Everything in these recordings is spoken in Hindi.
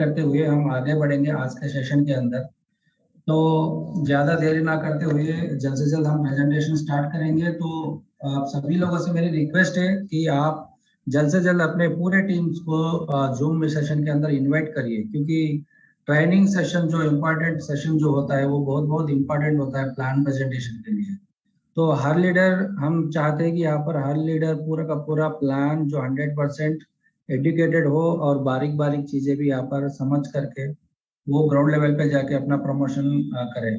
करते हुए हम आगे बढ़ेंगे आज के सेशन के अंदर। तो ज़्यादा देरी ना करते हुए जल्द से जल्द हम प्रेजेंटेशन स्टार्ट करेंगे। तो आप सभी लोगों से मेरी रिक्वेस्ट है कि आप जल्द से जल्द अपने पूरे टीम्स को जूम में सेशन के अंदर इनवाइट करिए, क्योंकि ट्रेनिंग सेशन जो इम्पोर्टेंट सेशन जो होता है वो बहुत बहुत इम्पोर्टेंट होता है प्लान प्रेजेंटेशन के लिए। तो हर लीडर, हम चाहते हैं कि यहाँ पर हर लीडर पूरा का पूरा प्लान जो 100% एडुकेटेड हो और बारीक बारीक चीजें भी यहाँ पर समझ करके वो ग्राउंड लेवल पे जाके अपना प्रमोशन करे।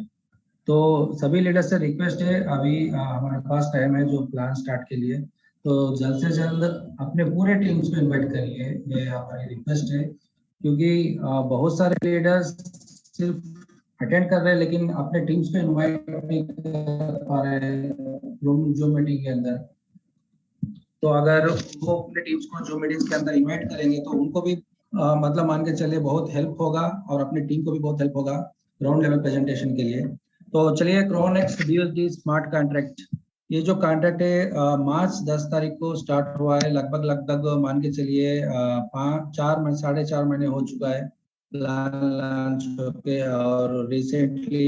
तो सभी लीडर से रिक्वेस्ट है, अभी हमारे पास टाइम है जो प्लान स्टार्ट के लिए। तो जल्द से जल्द अपने पूरे टीम्स को इनवाइट करिए, ये हमारी रिक्वेस्ट है। क्योंकि बहुत सारे लीडर्स सिर्फ अटेंड कर रहे हैं लेकिन अपने टीम्स को इनवाइट नहीं कर पा रहे रूम जो मीटिंग के अंदर। तो अगर वो अपने टीम्स को जो मीटिंग्स के अंदर इनवाइट करेंगे तो उनको भी मतलब मान के चलिए बहुत हेल्प होगा और अपनी टीम को भी बहुत हेल्प होगा ग्राउंड लेवल प्रेजेंटेशन के लिए। तो चलिए, क्रोनेक्स BSD स्मार्ट कॉन्ट्रैक्ट, ये जो कॉन्ट्रैक्ट है मार्च 10 तारीख को स्टार्ट हुआ है। लगभग लगभग मान के चलिए 4.5 महीने हो चुका है प्लान लॉन्च होके। और रिसेंटली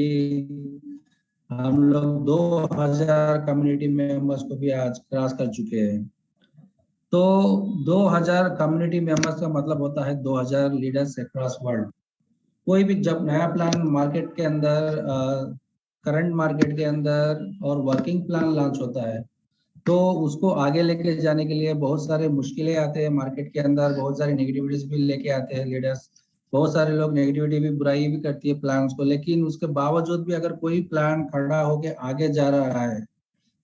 हम लोग 2000 कम्युनिटी मेंबर्स को भी आज क्रॉस कर चुके हैं। तो 2000 कम्युनिटी मेंबर्स का मतलब होता है 2000 लीडर्स अक्रॉस वर्ल्ड। कोई भी जब नया प्लान मार्केट के अंदर, करंट मार्केट के अंदर और वर्किंग प्लान लॉन्च होता है तो उसको आगे लेके जाने के लिए बहुत सारे मुश्किलें आते हैं मार्केट के अंदर, बहुत सारी नेगेटिविटीज भी लेके आते हैं लीडर्स। बहुत सारे लोग नेगेटिविटी भी, बुराई भी करती है प्लान्स को, लेकिन उसके बावजूद भी अगर कोई प्लान खड़ा होके आगे जा रहा है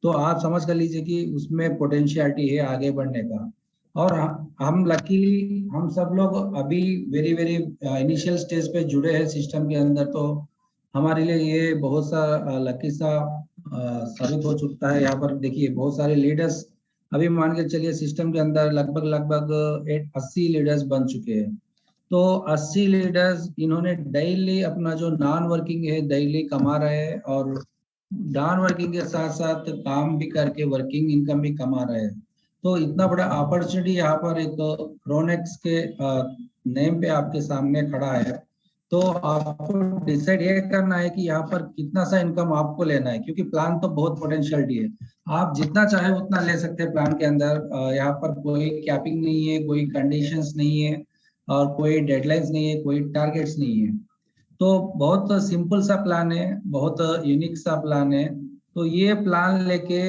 तो आप समझ कर लीजिए कि उसमें पोटेंशियलिटी है आगे बढ़ने का। और हम लकीली हम सब लोग अभी वेरी वेरी इनिशियल स्टेज पे जुड़े हैं सिस्टम के अंदर। तो हमारे लिए ये बहुत सा लकी सा साबित हो चुका है। यहाँ पर देखिए बहुत सारे लीडर्स अभी मान के चलिए सिस्टम के अंदर लगभग लगभग 80 लीडर्स बन चुके हैं। तो 80 लीडर्स इन्होंने डेली अपना जो नॉन वर्किंग है डेली कमा रहे हैं और नॉन वर्किंग के साथ साथ काम भी करके वर्किंग इनकम भी कमा रहे हैं। तो इतना बड़ा अपॉर्चुनिटी यहाँ पर एक क्रोनेक्स के नेम पे आपके सामने खड़ा है। तो आपको डिसाइड ये करना है कि यहाँ पर कितना सा इनकम आपको लेना है, क्योंकि प्लान तो बहुत पोटेंशियलिटी है। आप जितना चाहे उतना ले सकते हैं प्लान के अंदर। यहाँ पर कोई कैपिंग नहीं है, कोई कंडीशंस नहीं है और कोई डेडलाइंस नहीं है, कोई टारगेट्स नहीं है। तो बहुत सिंपल सा प्लान है, बहुत यूनिक सा प्लान है। तो ये प्लान लेके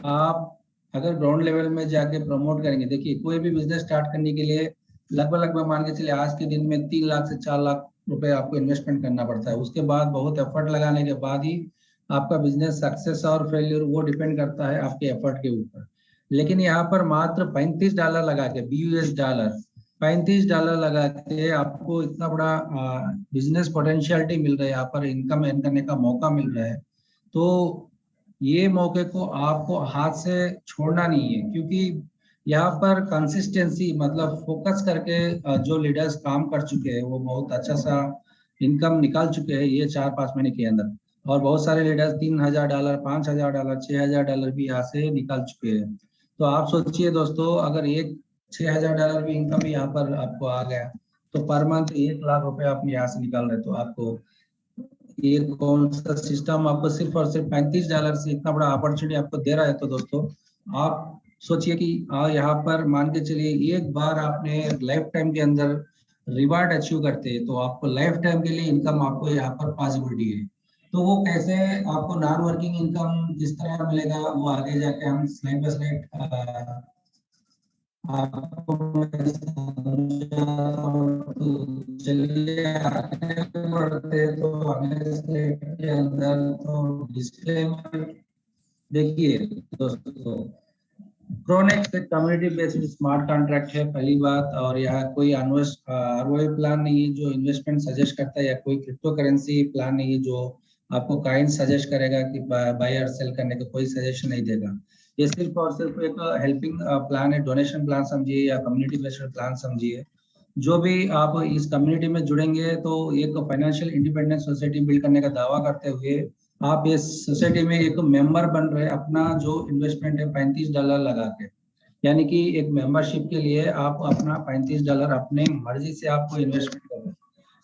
आप अगर ग्राउंड लेवल में जाके प्रमोट करेंगे, देखिए कोई भी बिजनेस स्टार्ट करने के लिए लगभग लगभग मान के चलिए आज के दिन में 3 लाख से 4 लाख रुपए आपको इन्वेस्टमेंट करना पड़ता है। उसके बाद बहुत एफर्ट लगाने के बाद ही आपका बिजनेस सक्सेस और फेल्यूर वो डिपेंड करता है आपके एफर्ट के ऊपर। लेकिन यहाँ पर मात्र $35 लगा के, $35 $35 लगा के आपको इतना बड़ा बिजनेस पोटेंशियलिटी मिल रहा है, यहाँ पर इनकम अर्न करने का मौका मिल रहा है। तो ये मौके को आपको हाथ से छोड़ना नहीं है, क्योंकि यहाँ पर कंसिस्टेंसी मतलब फोकस करके जो लीडर्स काम कर चुके हैं वो बहुत अच्छा सा इनकम निकाल चुके हैं ये 4-5 महीने के अंदर। और बहुत सारे लीडर्स $3000, $5000, $6000 भी यहाँ से निकाल चुके हैं। तो आप सोचिए दोस्तों, अगर एक $6000 भी इनकम यहाँ पर आपको आ गया तो पर मंथ 1 लाख रुपए आप यहाँ से निकाल रहे, तो आपको ये कौन सा सिस्टम आपको सिर्फ और सिर्फ $35 से इतना बड़ा अपॉर्चुनिटी आपको दे रहा है। तो दोस्तों आप सोचिए कि यहाँ पर मान के चलिए एक बार आपने लाइफ टाइम के अंदर रिवार्ड अचीव करते हैं तो आपको लाइफ टाइम के लिए इनकम आपको यहाँ पर पॉसिबिलिटी है। तो वो कैसे आपको नॉन वर्किंग इनकम किस तरह मिलेगा वो आगे जाके हम स्लाइड बाय स्लाइड आपको मैं समझाता हूँ। तो चलिए आगे बढ़ते हैं। तो अगले स्लाइड के अंदर तो डिस्क्लेमर देखिए दोस्तों, क्रोनेक्स एक कम्युनिटी बेस्ड स्मार्ट कॉन्ट्रैक्ट है पहली बात। और यहाँ कोई आरओआई प्लान नहीं है जो इन्वेस्टमेंट सजेस्ट करता है, या कोई क्रिप्टो करेंसी प्लान नहीं है जो आपको काइन सजेस्ट करेगा कि बाय और सेल करने का कोई सजेशन नहीं देगा। ये सिर्फ और सिर्फ एक हेल्पिंग प्लान है, डोनेशन प्लान समझिए या कम्युनिटी बेस्ड प्लान समझिए। जो भी आप इस कम्युनिटी में जुड़ेंगे तो एक फाइनेंशियल इंडिपेंडेंस सोसाइटी बिल्ड करने का दावा करते हुए आप इस सोसाइटी में एक मेंबर बन रहे। अपना जो इन्वेस्टमेंट है $35 लगा के, यानी कि एक मेंबरशिप के लिए आप अपना $35 अपने मर्जी से आपको इन्वेस्टमेंट करना है।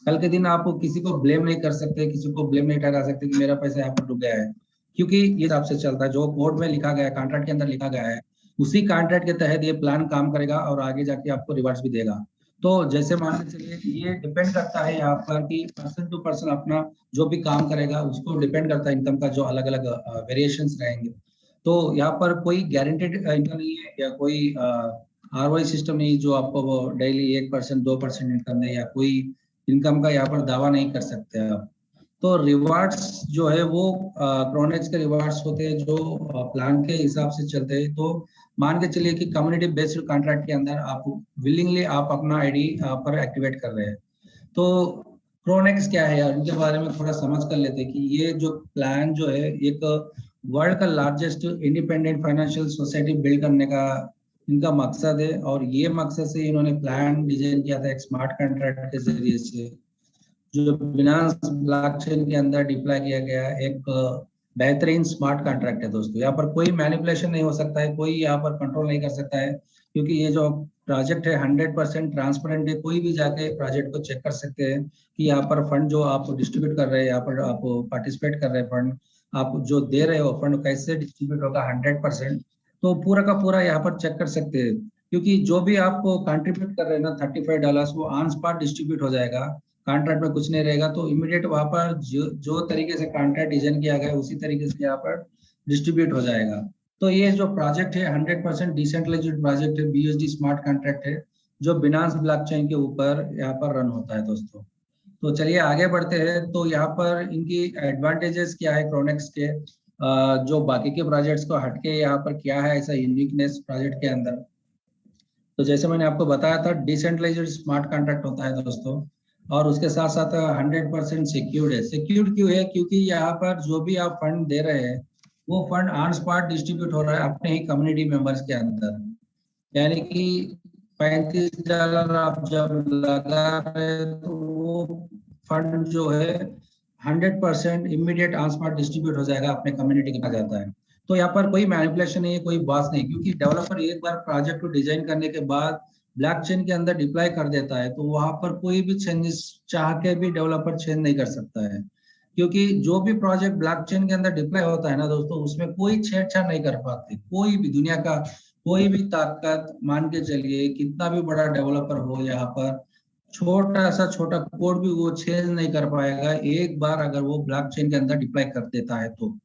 कल के दिन आप किसी को ब्लेम नहीं कर सकते, किसी को ब्लेम नहीं ठहरा सकते कि मेरा पैसा यहाँ पर डूब गया है, क्योंकि ये हिसाब से चलता है जो कोड में लिखा गया है, कॉन्ट्रैक्ट के अंदर लिखा गया है, उसी कॉन्ट्रैक्ट के तहत ये प्लान काम करेगा और आगे जाके आपको रिवार्ड्स भी देगा। तो जैसे मान के चलिए ये डिपेंड करता है यहाँ पर कि पर्सन टू पर्सन अपना जो भी काम करेगा उसको डिपेंड करता है, इनकम का जो अलग अलग वेरिएशंस रहेंगे। तो यहाँ पर कोई गारंटेड इनकम नहीं है या कोई आरओआई सिस्टम नहीं जो आपको डेली 1% 2% इनकम दे, या कोई इनकम का यहाँ पर दावा नहीं कर सकते आप। तो रिवार्ड्स जो है वो क्रोनेक्स के रिवार्ड्स होते हैं जो प्लान के हिसाब से चलते हैं। तो मान के चलिए कि कम्युनिटी बेस्ड कॉन्ट्रैक्ट के अंदर आप विलिंगली आप अपना आईडी पर एक्टिवेट कर रहे हैं। तो क्रोनेक्स क्या है यार, उनके बारे में थोड़ा समझ कर लेते हैं कि ये जो प्लान जो है एक वर्ल्ड का largest independent financial society build करने का इनका मकसद है। और ये मकसद से इन्होंने प्लान डिजाइन किया था एक स्मार्ट कॉन्ट्रैक्ट के जरिए से, जो बिनांस ब्लॉकचेन के अंदर डिप्लॉय किया गया एक बेहतरीन स्मार्ट कॉन्ट्रैक्ट है दोस्तों। यहाँ पर कोई मैनिपुलेशन नहीं हो सकता है, कोई यहाँ पर कंट्रोल नहीं कर सकता है, क्योंकि ये जो प्रोजेक्ट है 100% ट्रांसपेरेंट है। कोई भी जाके प्रोजेक्ट को चेक कर सकते हैं कि यहाँ पर फंड जो आप डिस्ट्रीब्यूट कर रहे हैं, यहाँ पर आप पार्टिसिपेट कर रहे हैं, फंड आप जो दे रहे हो फंड कैसे डिस्ट्रीब्यूट होगा 100%। तो पूरा का पूरा यहाँ पर चेक कर सकते हैं, क्योंकि जो भी आपको कंट्रीब्यूट कर रहे हैं ना $35 वो ऑन स्पॉट डिस्ट्रीब्यूट हो जाएगा, कॉन्ट्रैक्ट में कुछ नहीं रहेगा। तो इमीडिएट वहां पर जो तरीके से कॉन्ट्रैक्ट डिजाइन किया गया है उसी तरीके से यहाँ पर डिस्ट्रीब्यूट हो जाएगा। तो ये जो प्रोजेक्ट है 100% डिसेंट्रलाइज्ड प्रोजेक्ट है, बीएसडी स्मार्ट कॉन्ट्रैक्ट है, जो बिनांस ब्लॉकचेन के ऊपर यहाँ पर रन होता है दोस्तों। तो चलिए आगे बढ़ते हैं। तो यहाँ पर इनकी एडवांटेजेस क्या है क्रोनेक्स के, जो बाकी के प्रोजेक्ट्स को हटके यहाँ पर क्या है ऐसा यूनिकनेस प्रोजेक्ट के अंदर। तो जैसे मैंने आपको बताया था डिसेंट्रलाइज्ड स्मार्ट कॉन्ट्रैक्ट होता है दोस्तों, और उसके साथ साथ 100% सिक्योर्ड है। सिक्योर्ड क्यों है? क्योंकि यहाँ पर जो भी आप फंड दे रहे हैं वो फंड ऑन स्पॉट डिस्ट्रीब्यूट हो रहा है अपने ही कम्युनिटी मेंबर्स के अंदर। यानी कि $35 आप जब लगा रहे हैं तो वो फंड जो है 100% इमीडिएट ऑन स्पॉट डिस्ट्रीब्यूट हो जाएगा, अपने कम्युनिटी के पास जाता है। तो यहाँ पर कोई मैनिपुलेशन नहीं है, कोई बात नहीं, क्योंकि डेवलपर एक बार प्रोजेक्ट को डिजाइन करने के बाद ब्लॉकचेन के अंदर डिप्लॉय कर देता है, तो वहां पर कोई भी चेंजेस चाह के भी डेवलपर चेंज नहीं कर सकता है। क्योंकि जो भी प्रोजेक्ट ब्लॉकचेन के अंदर डिप्लॉय होता है ना दोस्तों, उसमें कोई छेड़छाड़ नहीं कर पाते, कोई भी दुनिया का कोई भी ताकत, मान के चलिए कितना भी बड़ा डेवलपर हो, यहाँ पर छोटा सा छोटा कोड भी वो चेंज नहीं कर पाएगा एक बार अगर वो ब्लॉकचेन के अंदर डिप्लॉय कर देता है। तो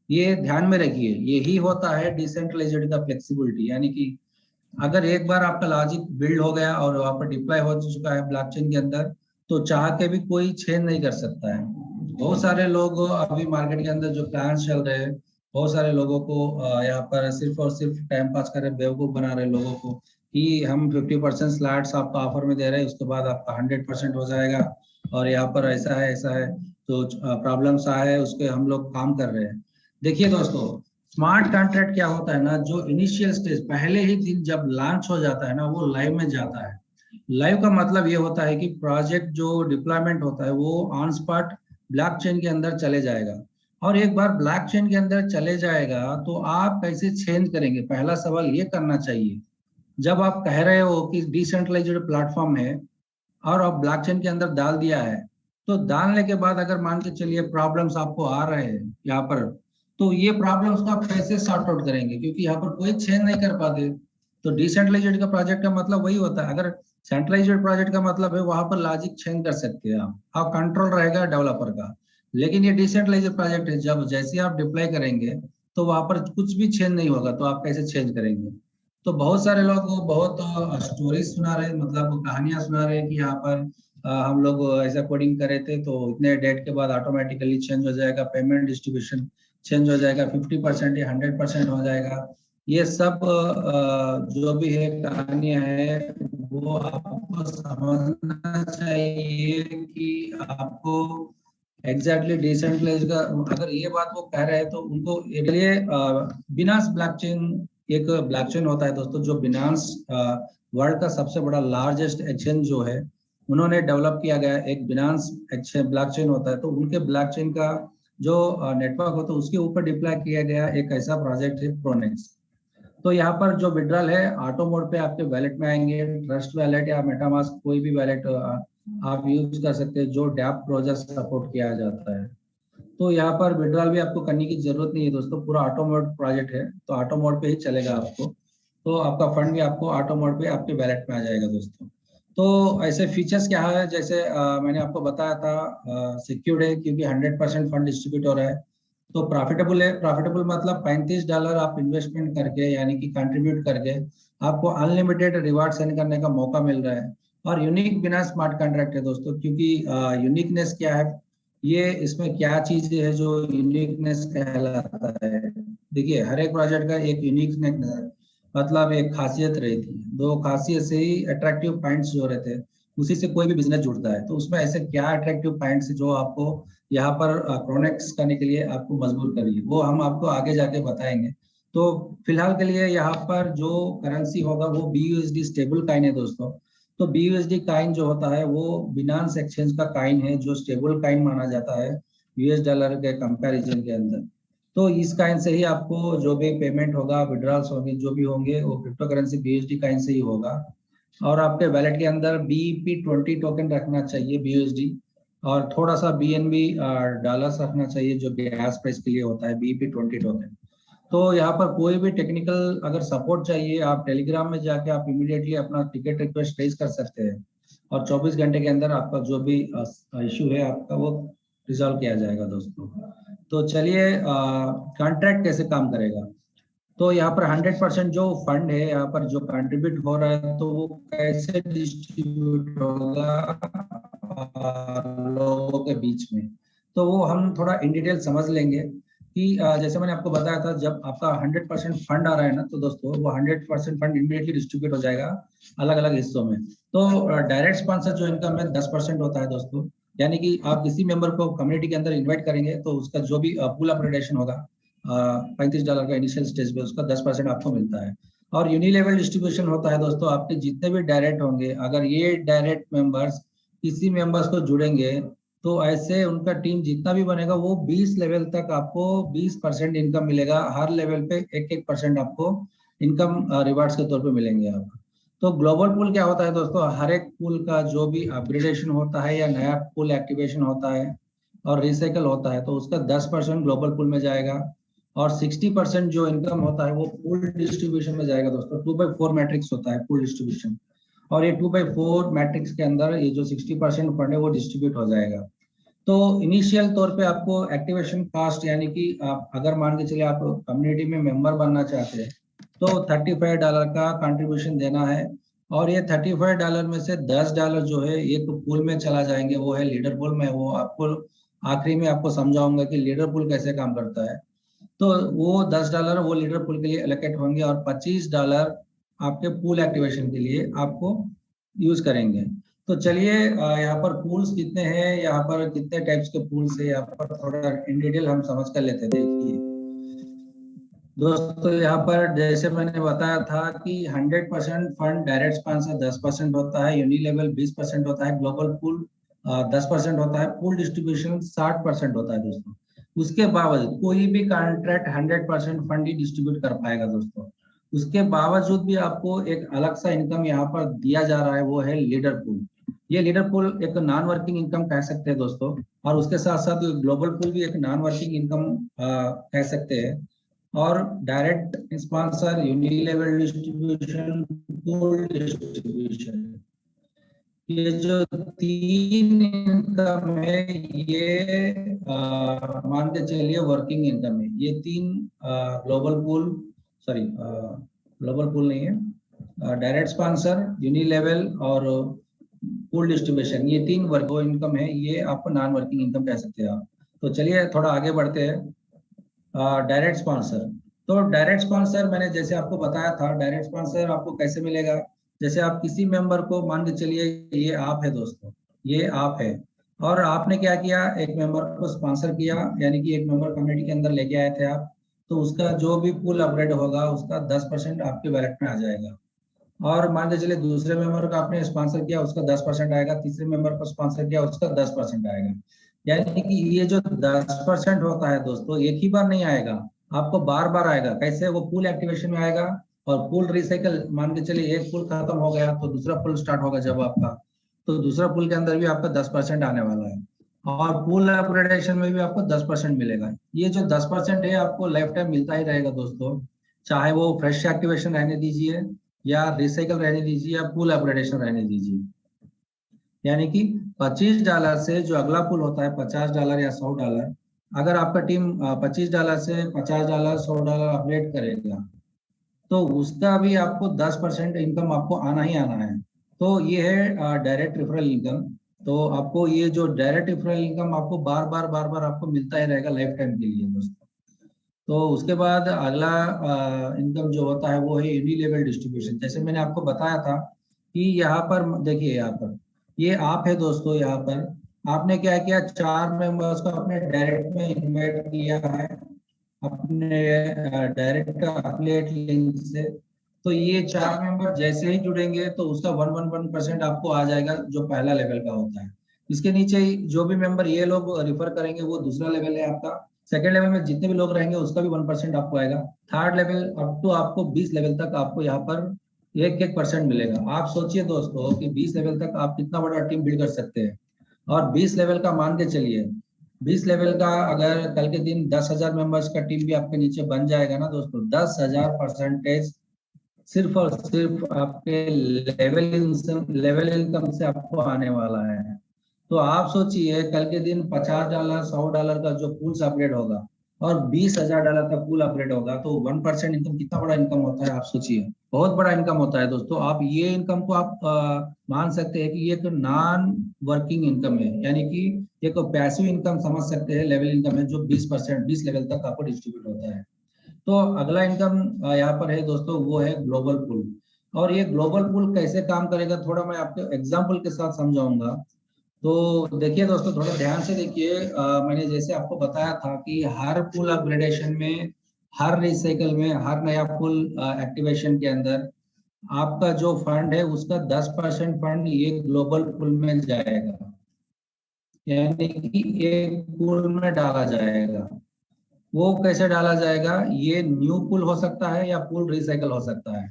ये ध्यान में रखिए, यही होता है डिसेंट्रलाइज्ड का फ्लेक्सिबिलिटी। यानी कि अगर एक बार आपका लॉजिक बिल्ड हो गया और वहां पर डिप्लॉय हो चुका है ब्लॉकचेन के अंदर, तो चाह के भी कोई चेंज नहीं कर सकता है। बहुत सारे लोग अभी मार्केट के अंदर जो प्लान्स चल रहे हैं, बहुत सारे लोगों को यहाँ पर सिर्फ और सिर्फ टाइम पास कर रहे, बेवकूफ बना रहे लोगों को कि हम 50% स्लैट्स आपको ऑफर में दे रहे हैं, उसके बाद आपका 100% हो जाएगा और यहाँ पर ऐसा है ऐसा है। तो प्रॉब्लम्स आए उसके हम लोग काम कर रहे हैं। देखिए दोस्तों, स्मार्ट कॉन्ट्रैक्ट क्या होता है ना, जो इनिशियल स्टेज पहले ही दिन जब लॉन्च हो जाता है ना, वो लाइव में जाता है। लाइव का मतलब ये होता है कि प्रोजेक्ट जो डिप्लॉयमेंट होता है वो ऑन स्पॉट ब्लॉकचेन के अंदर चले जाएगा। और एक बार ब्लॉकचेन के अंदर चले जाएगा तो आप कैसे चेंज करेंगे, पहला सवाल ये करना चाहिए। जब आप कह रहे हो कि डिसेंट्रलाइज्ड प्लेटफॉर्म है और आप ब्लॉकचेन के अंदर डाल दिया है, तो डालने के बाद अगर मान के चलिए प्रॉब्लम्स आपको आ रहे हैं यहाँ पर, तो ये प्रॉब्लम्स को आप कैसे सॉर्ट आउट करेंगे, क्योंकि यहाँ पर कोई चेंज नहीं कर पाते। तो डिसेंट्रलाइज्ड का प्रोजेक्ट का मतलब वही होता है। अगर सेंट्रलाइज्ड प्रोजेक्ट का मतलब है वहां पर लॉजिक चेंज कर सकते हैं आप कंट्रोल रहेगा डेवलपर का। लेकिन ये डिसेंट्रलाइज्ड प्रोजेक्ट है, जब जैसे आप डिप्लॉय करेंगे तो वहां पर कुछ भी चेंज नहीं होगा, तो आप कैसे चेंज करेंगे। तो बहुत सारे लोग बहुत स्टोरीज सुना रहे, मतलब कहानियां सुना रहे कि यहाँ पर हम लोग ऐसा कोडिंग करे थे तो इतने डेट के बाद ऑटोमेटिकली चेंज हो जाएगा, पेमेंट डिस्ट्रीब्यूशन चेंज हो जाएगा, 50% या 100% हो जाएगा। ये सब जो भी है कहानियां है, वो आपको समझना चाहिए कि आपको एग्जैक्टली डिसेंट्रलाइज का अगर ये बात वो कह रहे हैं तो उनको इसके लिए बिनांस ब्लॉकचेन एक ब्लॉकचेन होता है दोस्तों, जो बिनांस वर्ल्ड का सबसे बड़ा लार्जेस्ट एक्सचेंज जो है उन्होंने डेवलप किया गया एक बिनांस एक्सचेंज ब्लॉकचेन होता है। तो उनके ब्लॉकचेन का जो नेटवर्क होता है उसके ऊपर डिप्लॉय किया गया एक ऐसा प्रोजेक्ट है प्रोनेक्स। तो यहाँ पर जो विड्रॉल है ऑटो मोड पे आपके वैलेट में आएंगे, ट्रस्ट वैलेट या मेटामास्क कोई भी वैलेट आप यूज कर सकते हैं, जो डैप प्रोजेक्ट सपोर्ट किया जाता है। तो यहाँ पर विड्रॉल भी आपको करने की जरूरत नहीं है दोस्तों, पूरा ऑटो मोड प्रोजेक्ट है, तो ऑटो मोड पे ही चलेगा आपको। तो आपका फंड भी आपको ऑटो मोड पे आपके वैलेट में आ जाएगा दोस्तों। तो ऐसे फीचर्स क्या है, जैसे मैंने आपको बताया था, सिक्योर्ड है क्योंकि 100% फंड डिस्ट्रीब्यूट हो रहा है। तो प्रॉफिटेबल है, प्रॉफिटेबल मतलब $35 आप इन्वेस्टमेंट करके यानी कि कंट्रीब्यूट करके आपको अनलिमिटेड रिवार्ड सेंड करने का मौका मिल रहा है। और यूनिक बिना स्मार्ट कॉन्ट्रैक्ट है दोस्तों, क्योंकि यूनिकनेस क्या है, ये इसमें क्या चीज है जो यूनिकनेस कहलाता है। देखिए हर एक प्रोजेक्ट का एक यूनिकनेस मतलब एक खासियत रहती है, दो खासियत से ही अट्रैक्टिव पॉइंट्स जो रहते हैं उसी से कोई भी बिजनेस जुड़ता है। तो उसमें ऐसे क्या अट्रैक्टिव पॉइंट्स जो आपको यहाँ पर प्रोनेक्ट करने के लिए आपको मजबूर करिए, वो हम आपको आगे जाके बताएंगे। तो फिलहाल के लिए यहाँ पर जो करेंसी होगा वो BUSD स्टेबल कॉइन है दोस्तों। तो BUSD कॉइन जो होता है वो बिनांस एक्सचेंज का कॉइन है, जो स्टेबल कॉइन माना जाता है US डॉलर के कंपैरिजन के अंदर। तो इस कॉइन से ही आपको जो भी पेमेंट होगा, विड्रॉल्स होंगे, जो भी होंगे वो क्रिप्टो करेंसी BUSD कॉइन से ही होगा। और आपके वैलेट के अंदर BEP20 टोकन रखना चाहिए BUSD, और थोड़ा सा BNB डॉलर्स रखना चाहिए जो गैस प्राइस के लिए होता है BEP20 टोकन। तो यहाँ पर कोई भी टेक्निकल अगर सपोर्ट चाहिए, आप टेलीग्राम में जाके आप इमीडिएटली अपना टिकट रिक्वेस्ट रेज कर सकते हैं, और 24 घंटे के अंदर आपका जो भी इशू है आपका वो रिजॉल्व किया जाएगा दोस्तों। तो चलिए, कॉन्ट्रैक्ट कैसे काम करेगा। तो यहाँ पर 100% जो फंड है यहाँ पर जो कंट्रीब्यूट हो रहा है, तो वो कैसे डिस्ट्रीब्यूट होगा लोगों के बीच में। तो वो हम थोड़ा इन डिटेल समझ लेंगे कि जैसे मैंने आपको बताया था, जब आपका 100% फंड आ रहा है ना, तो दोस्तों वो 100% फंड इमीडिएटली डिस्ट्रीब्यूट हो जाएगा अलग अलग हिस्सों में। तो डायरेक्ट स्पॉन्सर जो इनकम है 10% होता है दोस्तों, यानी कि आप किसी मेंबर को कम्युनिटी के अंदर इन्वाइट करेंगे तो उसका जो भी पूल अपग्रेडेशन होगा $35 का इनिशियल स्टेज पे, उसका 10% आपको मिलता है। और यूनिलेवल डिस्ट्रीब्यूशन होता है दोस्तों, आपके जितने भी डायरेक्ट होंगे, अगर ये डायरेक्ट मेंबर्स किसी मेंबर्स को जुड़ेंगे तो ऐसे उनका टीम जितना भी बनेगा वो 20 लेवल तक आपको 20% इनकम मिलेगा। हर लेवल पे 1-1% आपको इनकम रिवार्ड्स के तौर पे मिलेंगे आपको। तो ग्लोबल पूल क्या होता है दोस्तों, हर एक पूल का जो भी अपग्रेडेशन होता है या नया पूल एक्टिवेशन होता है और रिसाइकल होता है, तो उसका 10% ग्लोबल पूल में जाएगा, और 60% जो इनकम होता है वो पूल डिस्ट्रीब्यूशन में जाएगा दोस्तों। 2/4 मैट्रिक्स होता है पूल डिस्ट्रीब्यूशन, और ये 2/4 मैट्रिक्स के अंदर ये जो 60% फंड है वो डिस्ट्रीब्यूट हो जाएगा। तो इनिशियल तौर पे आपको एक्टिवेशन कॉस्ट, यानी कि आप अगर मान के चलिए आप कम्युनिटी में मेंबर बनना चाहते हैं तो $35 का कंट्रीब्यूशन देना है। और ये $35 में से $10 जो है एक पूल में चला जाएंगे, वो है लीडर पूल में। वो आपको आखिरी में आपको समझाऊंगा कि लीडर पूल कैसे काम करता है। तो वो $10 वो लीडर पूल के लिए एलोकेट होंगे, और $25 आपके पूल एक्टिवेशन के लिए आपको यूज करेंगे। तो चलिए, यहाँ पर पूल्स कितने हैं, यहाँ पर कितने टाइप्स के पूल्स है, यहाँ पर थोड़ा इन डिटेल हम समझ कर लेते हैं। देखिए दोस्तों, यहाँ पर जैसे मैंने बताया था कि 100% फंड डायरेक्ट स्पॉन्सर 10% होता है, यूनिलेवल 20% होता है, ग्लोबल पूल 10% होता है, पूल डिस्ट्रीब्यूशन 60% होता है दोस्तों। उसके बावजूद कोई भी कॉन्ट्रैक्ट 100% फंड ही डिस्ट्रीब्यूट कर पाएगा दोस्तों। उसके बावजूद भी आपको एक अलग सा इनकम यहाँ पर दिया जा रहा है, वो है लीडर पूल। ये लीडर पूल एक नॉन वर्किंग इनकम कह सकते हैं दोस्तों, और उसके साथ साथ ग्लोबल पूल भी एक नॉन वर्किंग इनकम कह सकते हैं। और direct sponsor, unilevel distribution, pool distribution, ये जो तीन इनकम है ये मान के चलिए वर्किंग इनकम है। ये तीन global pool, sorry global pool नहीं है, डायरेक्ट स्पॉन्सर, यूनिलेवल और पूल डिस्ट्रीब्यूशन, ये तीन वर्क इनकम है, ये आपको नॉन वर्किंग इनकम कह सकते हैं आप। तो चलिए थोड़ा आगे बढ़ते हैं। डायरेक्ट स्पॉन्सर, तो डायरेक्ट स्पॉन्सर मैंने जैसे आपको बताया था, डायरेक्ट स्पॉन्सर आपको कैसे मिलेगा। जैसे आप किसी मेंबर को मान के चलिए, ये आप है दोस्तों, ये आप है, और आपने क्या किया, एक मेंबर को स्पॉन्सर किया, यानी कि एक मेंबर कम्युनिटी के अंदर लेके आए थे आप। तो उसका जो भी पूल अपग्रेड होगा उसका 10% आपके वैलेट में आ जाएगा। और मान के चलिए दूसरे मेंबर को आपने स्पॉन्सर किया, उसका 10% आएगा, तीसरे मेंबर को स्पॉन्सर किया, उसका 10% आएगा। यानी कि ये जो 10% होता है दोस्तों, एक ही बार नहीं आएगा, आपको बार बार आएगा। कैसे, वो पूल एक्टिवेशन में आएगा, और पूल रिसाइकल, मान के चलिए एक पूल खत्म हो गया तो दूसरा पूल स्टार्ट होगा जब आपका, तो दूसरा पूल के अंदर भी आपका 10% आने वाला है, और पूल अपग्रेडेशन में भी आपको 10% मिलेगा। ये जो 10% है आपको लाइफ टाइम मिलता ही रहेगा दोस्तों, चाहे वो फ्रेश एक्टिवेशन रहने दीजिए या रिसाइकल रहने दीजिए या पूल अपग्रेडेशन रहने दीजिए। यानी कि $25 से जो अगला पुल होता है $50 या $100, अगर आपका टीम $25 से $50 $100 अपडेट करेगा तो उसका भी आपको 10% इनकम आपको आना ही आना है। तो ये है डायरेक्ट रेफरल इनकम। तो आपको ये जो डायरेक्ट रेफरल इनकम आपको बार बार आपको मिलता ही रहेगा लाइफ टाइम के लिए दोस्तों। तो उसके बाद अगला इनकम जो होता है वो है यूनि लेवल डिस्ट्रीब्यूशन। जैसे मैंने आपको बताया था कि यहाँ पर देखिए, यहाँ पर ये आप है दोस्तों, यहाँ पर आपने क्या किया, 4 मेंबर्स को अपने डायरेक्ट में इन्वाइट किया है अपने डायरेक्ट अफिलिएट लिंक से। तो ये 4 मेंबर जैसे ही जुड़ेंगे तो उसका 111% आपको आ जाएगा, जो पहला लेवल का होता है। इसके नीचे ही जो भी मेंबर ये लोग रिफर करेंगे वो दूसरा लेवल है आपका। सेकेंड लेवल में जितने भी लोग रहेंगे उसका भी 1% आपको आएगा। थर्ड लेवल अप टू आपको 20 लेवल तक आपको यहाँ पर 1% मिलेगा। आप सोचिए दोस्तों कि 20 लेवल तक आप कितना बड़ा टीम बिल्ड कर सकते हैं। और 20 लेवल का मान के चलिए, 20 लेवल का अगर कल के दिन 10,000 मेंबर्स का टीम भी आपके नीचे बन जाएगा ना दोस्तों, 10,000% सिर्फ और सिर्फ आपके लेवल इनकम से आपको आने वाला है। तो आप सोचिए कल के दिन $50 $100 का जो पूल अपग्रेड होगा और $20,000 का पूल अपग्रेड होगा, तो 1% इनकम कितना बड़ा इनकम होता है आप सोचिए। बहुत बड़ा इनकम होता है दोस्तों। आप ये इनकम को आप मान सकते हैं कि ये तो नॉन वर्किंग इनकम है, यानी कि एक पैसिव इनकम समझ सकते हैं। लेवल इनकम है जो 20% 20 लेवल तक आपको डिस्ट्रीब्यूट होता है। तो अगला इनकम यहाँ पर है दोस्तों, वो है ग्लोबल पूल। और ये ग्लोबल पूल कैसे काम करेगा थोड़ा मैं आपको एग्जांपल के साथ समझाऊंगा। तो देखिए दोस्तों, थोड़ा ध्यान से देखिए। मैंने जैसे आपको बताया था कि हर पुल अपग्रेडेशन में, हर रिसाइकल में, हर नया पुल एक्टिवेशन के अंदर आपका जो फंड है उसका 10% फंड ये ग्लोबल पुल में जाएगा, यानी कि एक पुल में डाला जाएगा। वो कैसे डाला जाएगा, ये न्यू पुल हो सकता है या पुल रिसाइकल हो सकता है।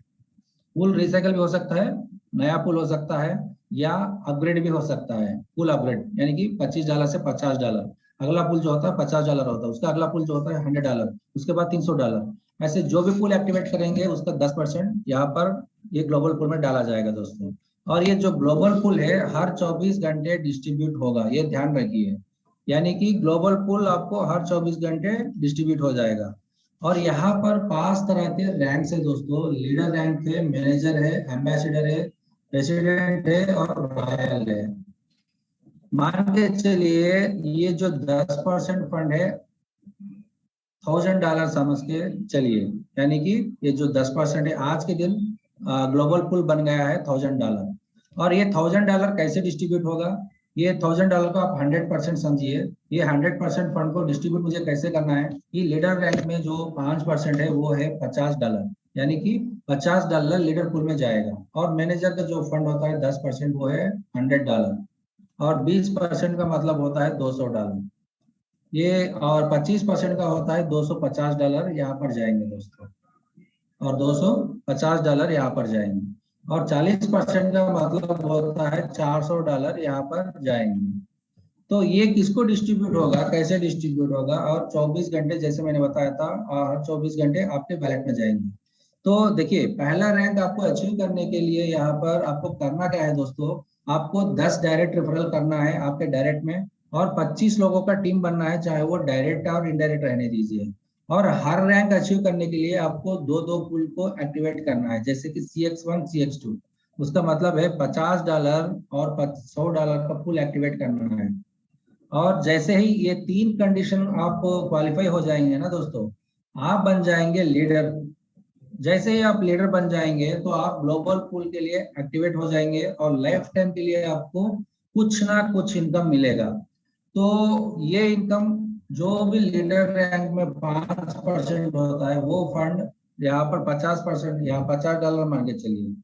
पुल रिसाइकल भी हो सकता है, नया पुल हो सकता है, या अपग्रेड भी हो सकता है। पुल अपग्रेड यानी कि $25 से $50। अगला पुल जो होता है $50 होता है, उसका अगला पुल जो होता है $100, उसके बाद $300। ऐसे जो भी पुल एक्टिवेट करेंगे उसका 10% यहाँ पर ये ग्लोबल पुल में डाला जाएगा दोस्तों। और ये जो ग्लोबल पुल है हर 24 घंटे डिस्ट्रीब्यूट होगा, ये ध्यान रखिए। यानी कि ग्लोबल पुल आपको हर 24 घंटे डिस्ट्रीब्यूट हो जाएगा। और यहाँ पर 5 तरह के रैंक है दोस्तों। लीडर रैंक है, मैनेजर है, एम्बेसडर है, प्रेसिडेंट है और रॉयल है। मान के चलिए ये जो 10% फंड है $1,000 समझ के चलिए, यानी कि ये जो 10% है आज के दिन ग्लोबल पुल बन गया है $1,000। और ये $1,000 कैसे डिस्ट्रीब्यूट होगा, ये $1,000 को आप 100% समझिए। ये 100% फंड को डिस्ट्रीब्यूट मुझे कैसे करना है, ये लीडर रैंक में जो 5% है वो है $50, यानी कि $50 लीडर पुल में जाएगा। और मैनेजर का जो फंड होता है 10% वो है $100। और 20% का मतलब होता है $200 ये। और 25% का होता है $250 यहाँ पर जाएंगे दोस्तों, और $250 यहाँ पर जाएंगे। और 40% का मतलब होता है $400 यहाँ पर जाएंगे। तो ये किसको डिस्ट्रीब्यूट होगा, कैसे डिस्ट्रीब्यूट होगा, और 24 घंटे जैसे मैंने बताया था, हर 24 घंटे आपके बैलेट में जाएंगे। तो देखिए, पहला रैंक आपको अचीव करने के लिए यहाँ पर आपको करना क्या है दोस्तों, आपको 10 डायरेक्ट रेफरल करना है आपके डायरेक्ट में, और 25 लोगों का टीम बनना है, चाहे वो डायरेक्ट और इनडायरेक्ट रहने दीजिए। और हर रैंक अचीव करने के लिए आपको दो दो पुल को एक्टिवेट करना है, जैसे कि CX1 CX2। उसका मतलब है $50 और $100 का पुल एक्टिवेट करना है। और जैसे ही ये 3 कंडीशन आप क्वालिफाई हो जाएंगे ना दोस्तों, आप बन जाएंगे लीडर। जैसे ही आप लीडर बन जाएंगे तो आप ग्लोबल पूल के लिए एक्टिवेट हो जाएंगे, और लाइफ टाइम के लिए आपको कुछ ना कुछ इनकम मिलेगा। तो ये इनकम जो भी लीडर रैंक में 5% होता है वो फंड यहाँ पर 50%, यहाँ $50 मान के चलिए,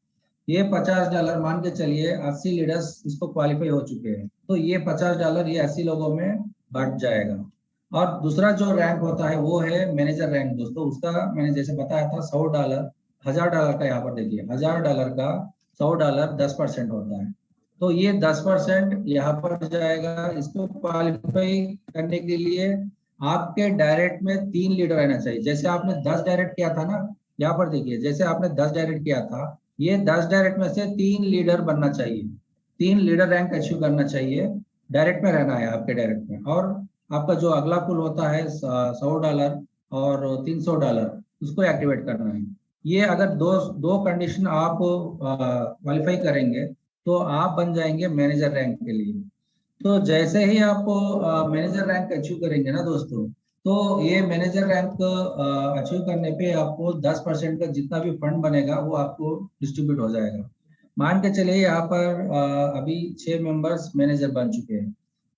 ये $50 मान के चलिए 80 लीडर्स इसको क्वालिफाई हो चुके हैं, तो ये $50 ये 80 लोगों में बट जाएगा। और दूसरा जो रैंक होता है वो है मैनेजर रैंक दोस्तों। उसका मैंने जैसे बताया था $100, $1,000 का, यहाँ पर देखिए $1,000 का $100 10% होता है। तो ये 10% यहाँ पर जाएगा। इसको क्वालिफाई करने के लिए आपके डायरेक्ट में 3 लीडर रहना चाहिए। जैसे आपने 10 डायरेक्ट किया था ना, यहाँ पर देखिए, जैसे आपने 10 डायरेक्ट किया था, ये 10 डायरेक्ट में से 3 लीडर बनना चाहिए, 3 लीडर रैंक अचीव करना चाहिए, डायरेक्ट में रहना है आपके डायरेक्ट में। और आपका जो अगला पुल होता है $100 और $300, उसको एक्टिवेट करना है। ये अगर दो दो कंडीशन आप क्वालिफाई करेंगे तो आप बन जाएंगे मैनेजर रैंक के लिए। तो जैसे ही आप मैनेजर रैंक अचीव करेंगे ना दोस्तों, तो ये मैनेजर रैंक अचीव करने पे आपको 10% का जितना भी फंड बनेगा वो आपको डिस्ट्रीब्यूट हो जाएगा। मान के चलिए यहाँ पर अभी 6 मेंबर्स मैनेजर बन चुके हैं,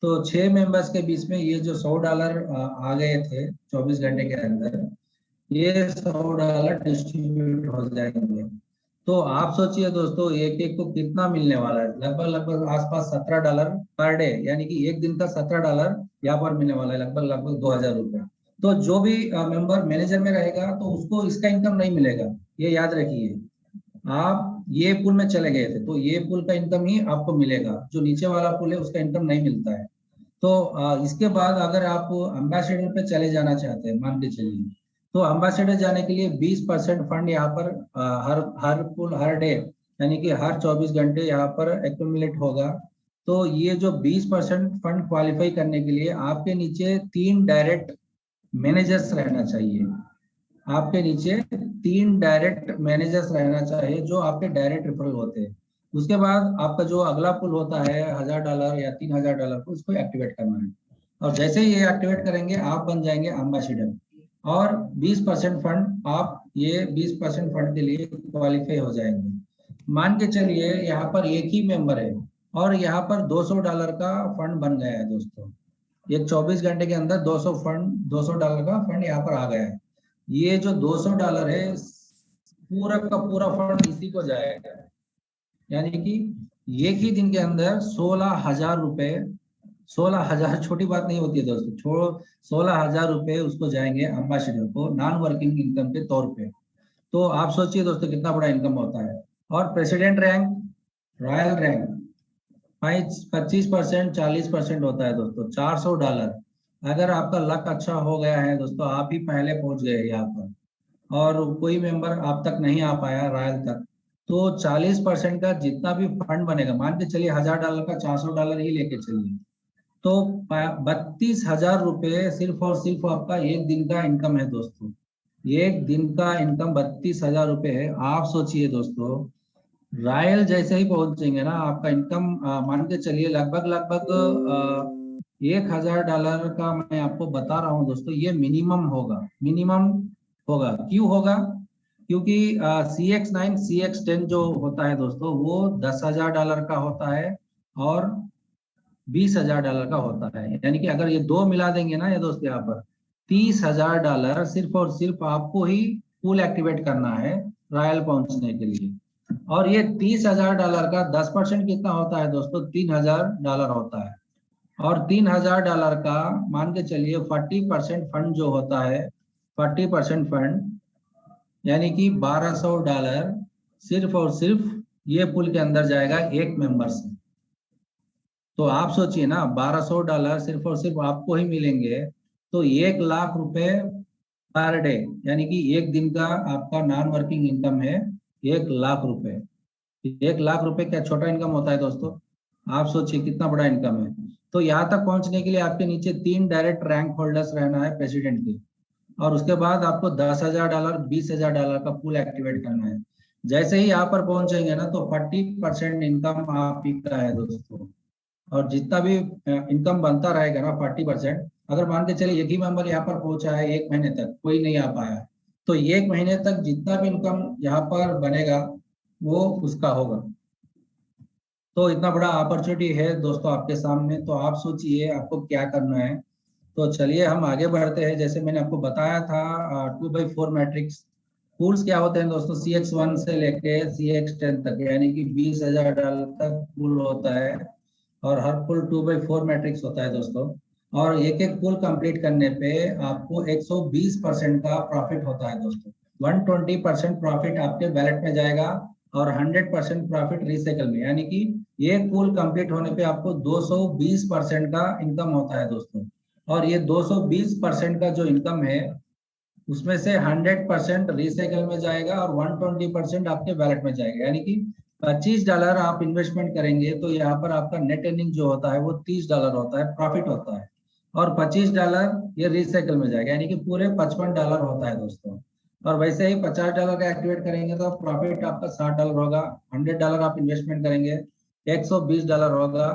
तो 6 मेंबर्स के बीच में ये जो $100 आ गए थे 24 घंटे के अंदर, ये $100 डिस्ट्रीब्यूट हो जाएंगे। तो आप सोचिए दोस्तों, एक एक को कितना मिलने वाला है, लगभग लगभग आसपास $17 पर डे, यानी कि एक दिन का $17 यहाँ पर मिलने वाला है, लगभग लगभग 2000 रुपये। तो जो भी मेंबर मैनेजर में रहेगा तो उसको इसका इनकम नहीं मिलेगा, ये याद रखिए। आप ये पुल में चले गए थे तो ये पुल का इनकम ही आपको मिलेगा, जो नीचे वाला पुल है उसका इनकम नहीं मिलता है। तो इसके बाद अगर आप एम्बेसडर पे चले जाना चाहते हैं, मान के चलिए, तो एम्बेसडर जाने के लिए 20% फंड यहाँ पर हर हर पुल हर डे, यानी कि हर 24 घंटे यहाँ पर एक्यूमुलेट होगा। तो ये जो 20% फंड क्वालिफाई करने के लिए आपके नीचे 3 डायरेक्ट मैनेजर्स रहना चाहिए। आपके नीचे 3 डायरेक्ट मैनेजर्स रहना चाहिए जो आपके डायरेक्ट रेफरल होते हैं। उसके बाद आपका जो अगला पुल होता है $1000 या $3000 को, उसको एक्टिवेट करना है। और जैसे ही ये एक्टिवेट करेंगे आप बन जाएंगे एम्बेसडर। और 20% फंड, आप ये 20% फंड के लिए क्वालिफाई हो जाएंगे। मान के चलिए यहाँ पर एक ही मेंबर है और यहाँ पर $200 का फंड बन गया है दोस्तों। ये 24 घंटे के अंदर $200 का फंड यहाँ पर आ गया है। ये जो $200 है, पूरा का पूरा फंड इसी को जाएगा, यानी कि एक ही दिन के अंदर 16,000 रुपए, 16,000 छोटी बात नहीं होती है दोस्तों, छोड़ो, 16,000 रुपए उसको जाएंगे एम्बेसडर को नॉन वर्किंग इनकम के तौर पे। तो आप सोचिए दोस्तों कितना बड़ा इनकम होता है। और प्रेसिडेंट रैंक, रॉयल रैंक 25%, 40% होता है दोस्तों, $400। अगर आपका लक अच्छा हो गया है दोस्तों, आप ही पहले पहुंच गए यहाँ पर और कोई मेंबर आप तक नहीं आ पाया रॉयल तक, तो 40% का जितना भी फंड बनेगा, मान के चलिए $1000 का $400 ही लेके चलिए, तो 32,000 रुपये सिर्फ और सिर्फ आपका एक दिन का इनकम है दोस्तों। एक दिन का इनकम 32,000 रुपये है। आप सोचिए दोस्तों, रॉयल जैसे ही पहुंचेंगे ना, आपका इनकम मान के चलिए लगभग लगभग $1,000 का मैं आपको बता रहा हूँ दोस्तों, ये मिनिमम होगा, मिनिमम होगा। क्यों होगा? क्योंकि CX9 CX10 जो होता है दोस्तों, वो $10,000 का होता है और $20,000 का होता है। यानी कि अगर ये दो मिला देंगे ना ये दोस्त, यहाँ पर $30,000 सिर्फ और सिर्फ आपको ही पूल एक्टिवेट करना है रॉयल पहुंचने के लिए। और ये $30,000 का 10% कितना होता है दोस्तों? $3,000 होता है। और $3,000 का मान के चलिए 40% फंड जो होता है, 40% फंड यानी कि $1,200 सिर्फ और सिर्फ ये पुल के अंदर जाएगा एक मेंबर से। तो आप सोचिए ना, $1,200 सिर्फ और सिर्फ आपको ही मिलेंगे, तो 1,00,000 रुपए पर डे, यानी कि एक दिन का आपका नॉन वर्किंग इनकम है 1,00,000 रुपए। 1,00,000 रुपए क्या छोटा इनकम होता है दोस्तों? आप सोचिए कितना बड़ा इनकम है। तो यहाँ तक पहुंचने के लिए आपके नीचे 3 डायरेक्ट रैंक होल्डर्स रहना है प्रेसिडेंट के, और उसके बाद आपको $10,000 $20,000 का पूल एक्टिवेट करना है। जैसे ही यहाँ पर पहुंचेंगे ना, तो 40% इनकम आप ही का है दोस्तों। और जितना भी इनकम बनता रहेगा ना 40%, अगर मान के चलिए एक ही मेंबर यहाँ पर पहुंचा है 1 महीने तक, कोई नहीं आ पाया, तो 1 महीने तक जितना भी इनकम यहाँ पर बनेगा वो उसका होगा। तो इतना बड़ा अपॉर्चुनिटी है दोस्तों आपके सामने, तो आप सोचिए आपको क्या करना है। तो चलिए हम आगे बढ़ते हैं। जैसे मैंने आपको बताया था 2/4 मैट्रिक्स पूल्स क्या होते हैं दोस्तों, CX1 से लेके CX10 तक, यानी कि $20,000 तक पूल होता है और हर पुल 2/4 मैट्रिक्स होता है दोस्तों। और एक एक पुल कंप्लीट करने पे आपको 120% का प्रॉफिट होता है दोस्तों। 120% प्रॉफिट आपके वैलेट में जाएगा और 100% प्रॉफिट रिसाइकल में, यानी कि ये पूल कंप्लीट होने पे आपको 220% का इनकम होता है दोस्तों। और ये 220% का जो इनकम है उसमें से 100% रिसाइकल में जाएगा और 120% आपके वैलेट में जाएगा। यानी कि $25 आप इन्वेस्टमेंट करेंगे तो यहाँ पर आपका नेट अर्निंग जो होता है वो $30 होता है, प्रॉफिट होता है। और $25 ये रिसाइकल में जाएगा, यानी कि पूरे $55 होता है दोस्तों। और वैसे ही $50 का एक्टिवेट करेंगे तो प्रॉफिट आपका $60 होगा। $100 आप इन्वेस्टमेंट करेंगे $120 होगा।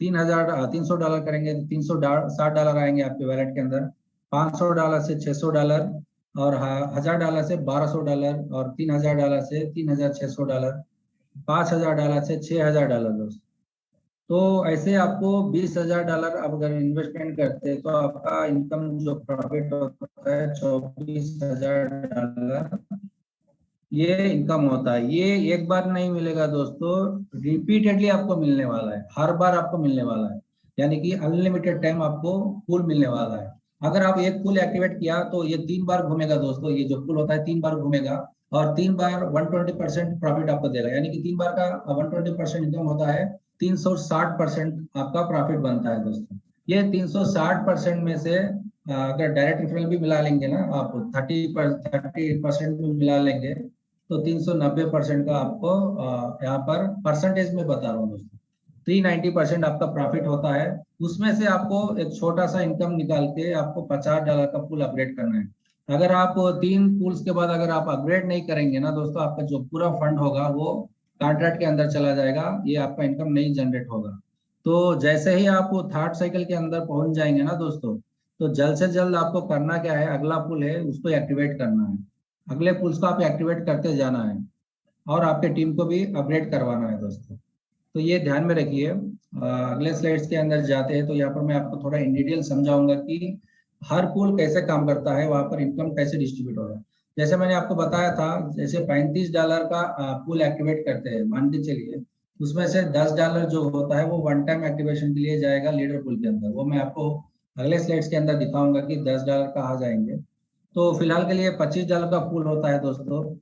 $300 करेंगे तो $360 आएंगे आपके वैलेट के अंदर। $500 से $600 और $1000 से $1200 और $3000 से $3600, $5000 से $6000 दोस्त। तो ऐसे आपको $20000 आप अगर इन्वेस्टमेंट करते हैं तो आपका इनकम जो प्रॉफिट होता है $24000 ये इनकम होता है। ये एक बार नहीं मिलेगा दोस्तों, रिपीटेडली आपको मिलने वाला है, हर बार आपको मिलने वाला है। यानी कि अनलिमिटेड टाइम आपको पूल मिलने वाला है। अगर आप एक पूल एक्टिवेट किया तो ये 3 बार घूमेगा दोस्तों। ये जो पूल होता है 3 बार घूमेगा और 3 बार 120% प्रॉफिट आपको देगा। यानी कि 3 बार का 120% इनकम होता है, 360% आपका प्रॉफिट बनता है दोस्तों। ये 360% में से अगर डायरेक्ट रेफरल भी मिला लेंगे ना आप, 30% भी मिला लेंगे तो 390% का आपको यहाँ पर परसेंटेज में बता रहा हूँ दोस्तों, 390% आपका प्रॉफिट होता है। उसमें से आपको एक छोटा सा इनकम निकाल के आपको $50 का पूल अपग्रेड करना है। अगर आप 3 पूल्स के बाद अगर आप अपग्रेड नहीं करेंगे ना दोस्तों, आपका जो पूरा फंड होगा वो कॉन्ट्रैक्ट के अंदर चला जाएगा, ये आपका इनकम नहीं जनरेट होगा। तो जैसे ही आप थर्ड साइकिल के अंदर पहुंच जाएंगे ना दोस्तों, तो जल्द से जल्द आपको करना क्या है, अगला पुल है उसको एक्टिवेट करना है। अगले पुल्स को आप एक्टिवेट करते जाना है और आपके टीम को भी अपग्रेड करवाना है दोस्तों। तो ये ध्यान में रखिए। अगले स्लाइड्स के अंदर जाते हैं तो यहाँ पर मैं आपको थोड़ा इन डिटेल समझाऊंगा कि हर पूल कैसे काम करता है, वहां पर इनकम कैसे डिस्ट्रीब्यूट होगा। जैसे मैंने आपको बताया था, जैसे $35 का पूल एक्टिवेट करते हैं मान के चलिए, उसमें से $10 जो होता है वो वन टाइम एक्टिवेशन के लिए जाएगा लीडर पूल के अंदर। वो मैं आपको अगले स्लाइड्स के अंदर दिखाऊंगा कि $10 कहाँ जाएंगे। तो फिलहाल के लिए $25 का पूल होता है दोस्तों।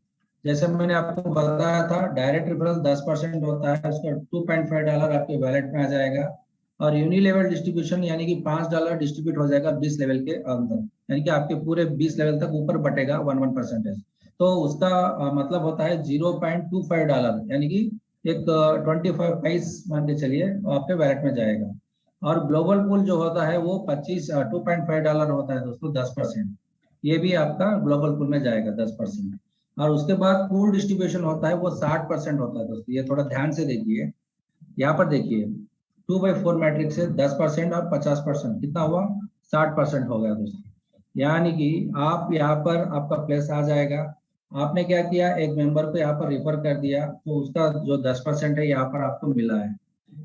जैसे मैंने आपको बताया था, डायरेक्ट रेफरल 10% होता है, उसका $2.5 आपके वैलेट में आ जाएगा। और यूनिलेवल डिस्ट्रीब्यूशन यानी कि $5 डिस्ट्रीब्यूट हो जाएगा 20 लेवल के अंदर, यानी कि आपके पूरे 20 लेवल तक ऊपर बटेगा 1% तो उसका मतलब होता है $0.25, यानी कि एक 25 पैस मान के चलिए आपके वैलेट में जाएगा। और ग्लोबल पूल जो होता है वो $2.5 होता है दोस्तों, 10%। ये भी आपका ग्लोबल पूल में जाएगा 10%। और उसके बाद पूल डिस्ट्रीब्यूशन होता है वो 60% होता है दोस्तों। ये थोड़ा ध्यान से देखिए, यहाँ पर देखिए 2/4 मैट्रिक्स से 10% और 50%, कितना हुआ, 60% हो गया दोस्तों। यानी कि आप यहाँ पर आपका प्लेस आ जाएगा। आपने क्या किया, एक मेंबर को यहाँ पर रिफर कर दिया तो उसका जो 10% है यहाँ पर आपको मिला है।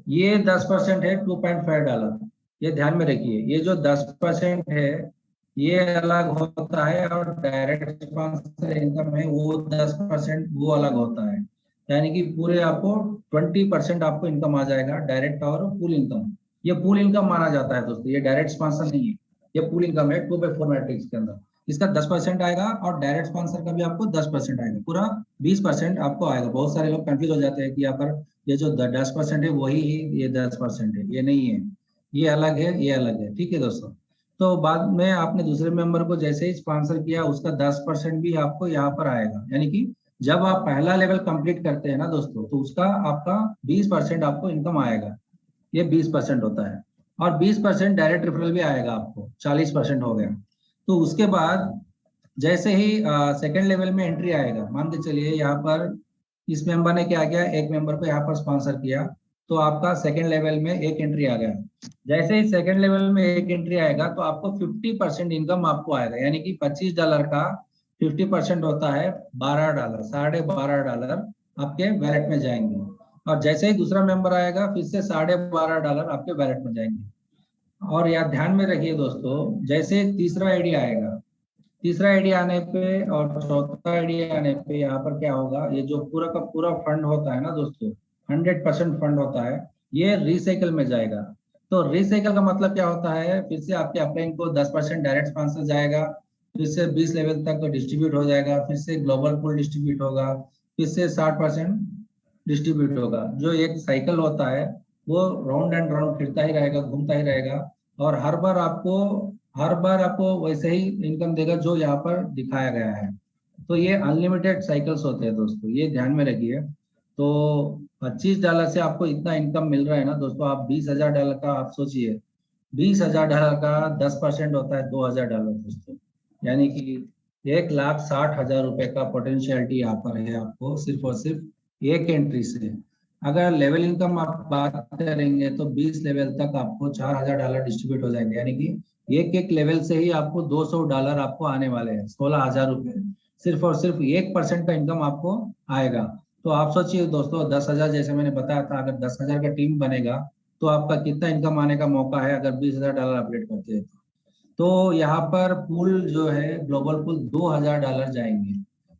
ये 10% है $2.5। ये ध्यान में रखिए, ये जो 10% है ये अलग होता है और डायरेक्ट स्पॉन्सर इनकम है वो 10% वो अलग होता है। यानी कि पूरे आपको 20% आपको इनकम आ जाएगा, डायरेक्ट और पूल इनकम। ये पूल इनकम माना जाता है दोस्तों, ये डायरेक्ट स्पॉन्सर नहीं है, ये पूल इनकम है 2/4 मैट्रिक्स के अंदर। इसका 10% आएगा और डायरेक्ट स्पॉन्सर का भी आपको 10% आएगा, पूरा 20% आपको आएगा। बहुत सारे लोग कंफ्यूज हो जाते हैं कि यहाँ पर ये जो 10% है वही ये 10% है, ये नहीं है, ये अलग है, ये अलग है। ठीक है दोस्तों। तो बाद में आपने दूसरे मेंबर को जैसे ही स्पॉन्सर किया उसका 10% भी आपको यहाँ पर आएगा। यानी कि जब आप पहला लेवल कंप्लीट करते हैं ना दोस्तों तो उसका आपका 20% आपको इनकम आएगा, ये 20% होता है। और 20% डायरेक्ट रेफरल भी आएगा आपको, 40% हो गया। तो उसके बाद जैसे ही सेकेंड लेवल में एंट्री आएगा, मान के चलिए यहाँ पर इस मेंबर ने क्या किया, एक मेंबर को यहाँ पर स्पॉन्सर किया तो आपका सेकेंड लेवल में एक एंट्री आ गया। जैसे ही सेकेंड लेवल में एक एंट्री आएगा तो आपको 50% इनकम आपको आएगा। यानी कि $25 का 50% होता है $12, $12.5 आपके वैलेट में जाएंगे। और जैसे ही दूसरा मेंबर आएगा फिर से $12.5 आपके वैलेट में जाएंगे। और यार ध्यान में रखिए दोस्तों, जैसे तीसरा आईडी आएगा, तीसरा आईडिया आने पे और चौथा आईडिया आने पे यहाँ पर क्या होगा, ये जो पूरा का पूरा फंड होता है ना दोस्तों, 100% फंड होता है, ये रिसाइकल में जाएगा। तो रिसाइकल का मतलब क्या होता है, फिर से आपके अपलाइन को 10% डायरेक्ट स्पॉन्सर जाएगा, फिर से 20 लेवल तक तो डिस्ट्रीब्यूट हो जाएगा, फिर से ग्लोबल पूल डिस्ट्रीब्यूट होगा, फिर से 60% डिस्ट्रीब्यूट होगा। जो एक साइकिल होता है वो राउंड एंड राउंड फिरता ही रहेगा, घूमता ही रहेगा, और हर बार आपको वैसे ही इनकम देगा जो यहाँ पर दिखाया गया है। तो ये अनलिमिटेड साइकिल्स होते हैं दोस्तों, ये ध्यान में रखिए। तो $25 से आपको इतना इनकम मिल रहा है ना दोस्तों, आप $20,000 का आप सोचिए, $20,000 का 10% होता है $2,000 दोस्तों, यानी कि 1,60,000 रुपए का पोटेंशियलिटी यहाँ पर है आपको, सिर्फ और सिर्फ एक एंट्री से। अगर लेवल इनकम आप बात करेंगे तो 20 लेवल तक आपको $4,000 डिस्ट्रीब्यूट हो जाएंगे, यानी कि एक एक लेवल से ही आपको $200 आपको आने वाले हैं, 16,000 रुपए, सिर्फ और सिर्फ 1% का इनकम आपको आएगा। तो आप सोचिए दोस्तों, 10,000 जैसे मैंने बताया था, अगर 10,000 का टीम बनेगा तो आपका कितना इनकम आने का मौका है अगर $20,000 अपडेट करते हैं तो यहाँ पर पूल जो है ग्लोबल पूल $2,000 जाएंगे,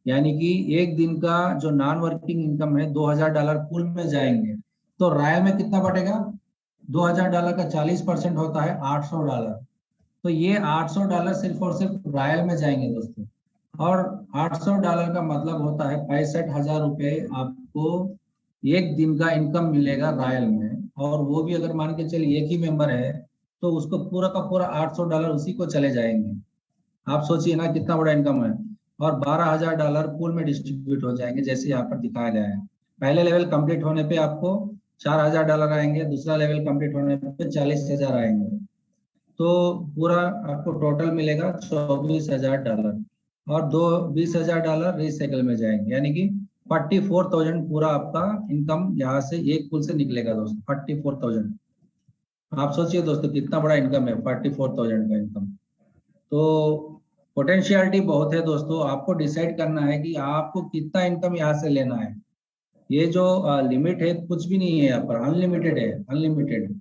यानी कि एक दिन का जो नॉन वर्किंग इनकम है $2,000 पूल में जाएंगे। तो रॉयल में कितना बटेगा? $2,000 का 40% होता है $800। तो ये $800 सिर्फ और सिर्फ रॉयल में जाएंगे दोस्तों। और $800 का मतलब होता है 65,000 रुपए आपको एक दिन का इनकम मिलेगा रॉयल में। और वो भी अगर मान के चलिए एक ही मेंबर है तो उसको पूरा का पूरा $800 उसी को चले जाएंगे। आप सोचिए ना कितना बड़ा इनकम है। और $12,000 पूल में डिस्ट्रीब्यूट हो जाएंगे जैसे यहाँ पर दिखाया गया है। पहले लेवल कंप्लीट होने पे आपको $4,000 आएंगे, दूसरा लेवल कंप्लीट होने पे 40,000 आएंगे। तो पूरा आपको टोटल मिलेगा $24,000, और दो $20,000 रिसाइकल में जाएंगे, यानी कि 44,000 पूरा आपका इनकम यहाँ से एक पुल से निकलेगा दोस्तों। 44,000, आप सोचिए दोस्तों कितना बड़ा इनकम है 44,000 का इनकम। तो पोटेंशियलिटी बहुत है दोस्तों, आपको डिसाइड करना है कि आपको कितना इनकम यहाँ से लेना है। ये जो लिमिट है कुछ भी नहीं है यहाँ पर, अनलिमिटेड है, अनलिमिटेड।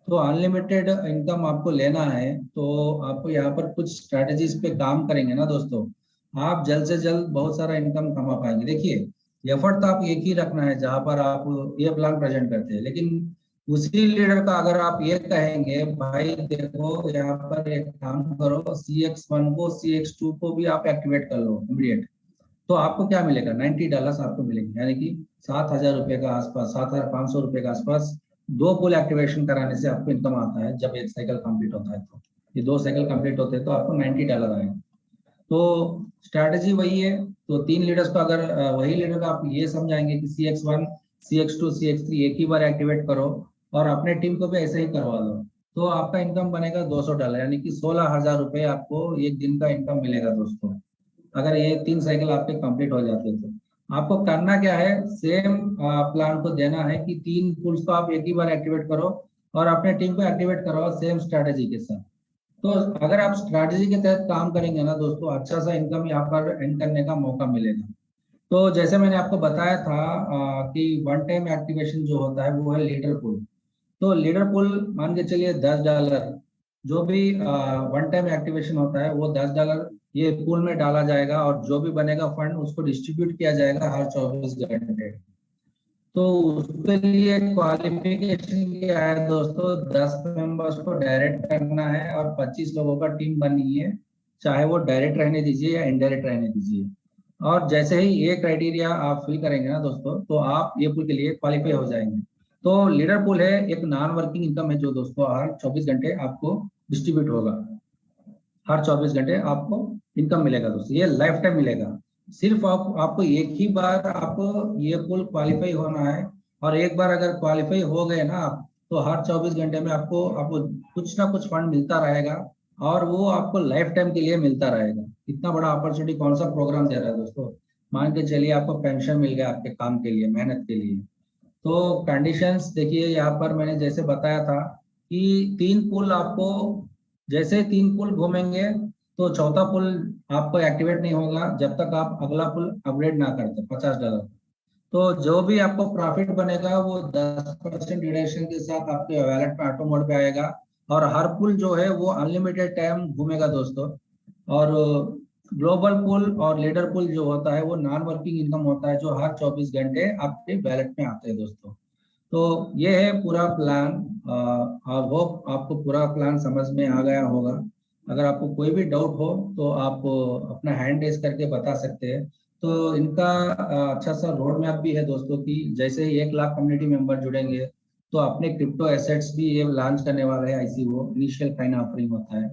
तो अनलिमिटेड इनकम आपको लेना है तो आपको यहाँ पर कुछ स्ट्रेटजीज पे काम करेंगे ना दोस्तों, आप जल्द से जल्द बहुत सारा इनकम कमा पाएंगे। देखिए एफर्ट तो आप एक ही रखना है जहां पर आप ये प्लान प्रेजेंट करते हैं, लेकिन उसी लीडर का अगर आप ये कहेंगे भाई देखो यहाँ पर एक काम करो, CX1 को CX2 को भी आप एक्टिवेट कर लो इमीडिएट, तो आपको क्या मिलेगा? $90 आपको मिलेंगे, यानी कि $7,000 का आसपास, $7,500 के आसपास। दो पुल एक्टिवेशन कराने से आपको इनकम आता है। जब एक साइकिल कंप्लीट होता है तो ये दो साइकिल कंप्लीट होते हैं तो आपको $90 आएगा। तो स्ट्रैटेजी वही है। तो 3 लीडर्स को अगर वही लीडर का आप ये समझाएंगे कि CX1 CX2 CX3 एक ही बार एक्टिवेट करो और अपने टीम को भी ऐसे ही करवा दो, तो आपका इनकम बनेगा $200, यानी कि $16,000 आपको एक दिन का इनकम मिलेगा दोस्तों, अगर ये 3 साइकिल आपके कंप्लीट हो जाते हैं। तो आपको करना क्या है, सेम प्लान को देना है कि 3 पुल्स को आप एक ही बार एक्टिवेट करो और अपने टीम को एक्टिवेट करवाओ सेम स्ट्रैटेजी के साथ। तो अगर आप स्ट्रैटेजी के तहत काम करेंगे ना दोस्तों, अच्छा सा इनकम यहाँ पर एंड करने का मौका मिलेगा। तो जैसे मैंने आपको बताया था कि वन टाइम एक्टिवेशन जो होता है वो है लीडर पुल। तो लीडर पुल मान के चलिए $10, जो भी वन टाइम एक्टिवेशन होता है वो $10 ये पूल में डाला जाएगा, और जो भी बनेगा फंड उसको डिस्ट्रीब्यूट किया जाएगा हर 24 घंटे। तो उसके लिए क्वालिफिकेशन क्या है दोस्तों, 10 मेंबर्स को डायरेक्ट करना है और 25 लोगों का टीम बननी है, चाहे वो डायरेक्ट रहने दीजिए या इनडायरेक्ट रहने दीजिए। और जैसे ही ये क्राइटेरिया आप फिल करेंगे ना दोस्तों, तो आप ये पुल के लिए क्वालिफाई हो जाएंगे। तो लीडर पुल है एक नॉन वर्किंग इनकम है जो दोस्तों हर 24 घंटे आपको डिस्ट्रीब्यूट होगा। हर 24 घंटे आपको इनकम मिलेगा दोस्तों, ये लाइफ टाइम मिलेगा। सिर्फ आपको एक ही बार आपको ये पुल क्वालिफाई होना है, और एक बार अगर क्वालिफाई हो गए ना आप, तो हर 24 घंटे में आपको आपको कुछ ना कुछ फंड मिलता रहेगा, और वो आपको लाइफ टाइम के लिए मिलता रहेगा। इतना बड़ा अपॉर्चुनिटी कौन सा प्रोग्राम दे रहा है दोस्तों। मान के चलिए आपको पेंशन मिल गया आपके काम के लिए, मेहनत के लिए। तो कंडीशंस देखिए यहाँ पर मैंने जैसे बताया था कि 3 पुल आपको, जैसे 3 पुल घूमेंगे तो चौथा पुल आपको एक्टिवेट नहीं होगा जब तक आप अगला पुल अपग्रेड ना करते $50। तो जो भी आपको प्रॉफिट बनेगा वो 10% डिडक्शन के साथ आपके वैलेट में ऑटो मोड पे आएगा, और हर पुल जो है वो अनलिमिटेड टाइम घूमेगा दोस्तों। और ग्लोबल पुल और लीडर पुल जो होता है वो नॉन वर्किंग इनकम होता है जो हर 24 घंटे आपके वैलेट में आते हैं दोस्तों। तो ये है पूरा प्लान। आई होप आपको पूरा प्लान समझ में आ गया होगा। अगर आपको कोई भी डाउट हो तो आप अपना हैंड रेज करके बता सकते हैं। तो इनका अच्छा सा रोड मैप भी है दोस्तों की जैसे ही 1 लाख कम्युनिटी मेंबर जुड़ेंगे तो अपने क्रिप्टो एसेट्स भी ये लॉन्च करने वाला है ICO, इनिशियल काइन ऑफरिंग होता है।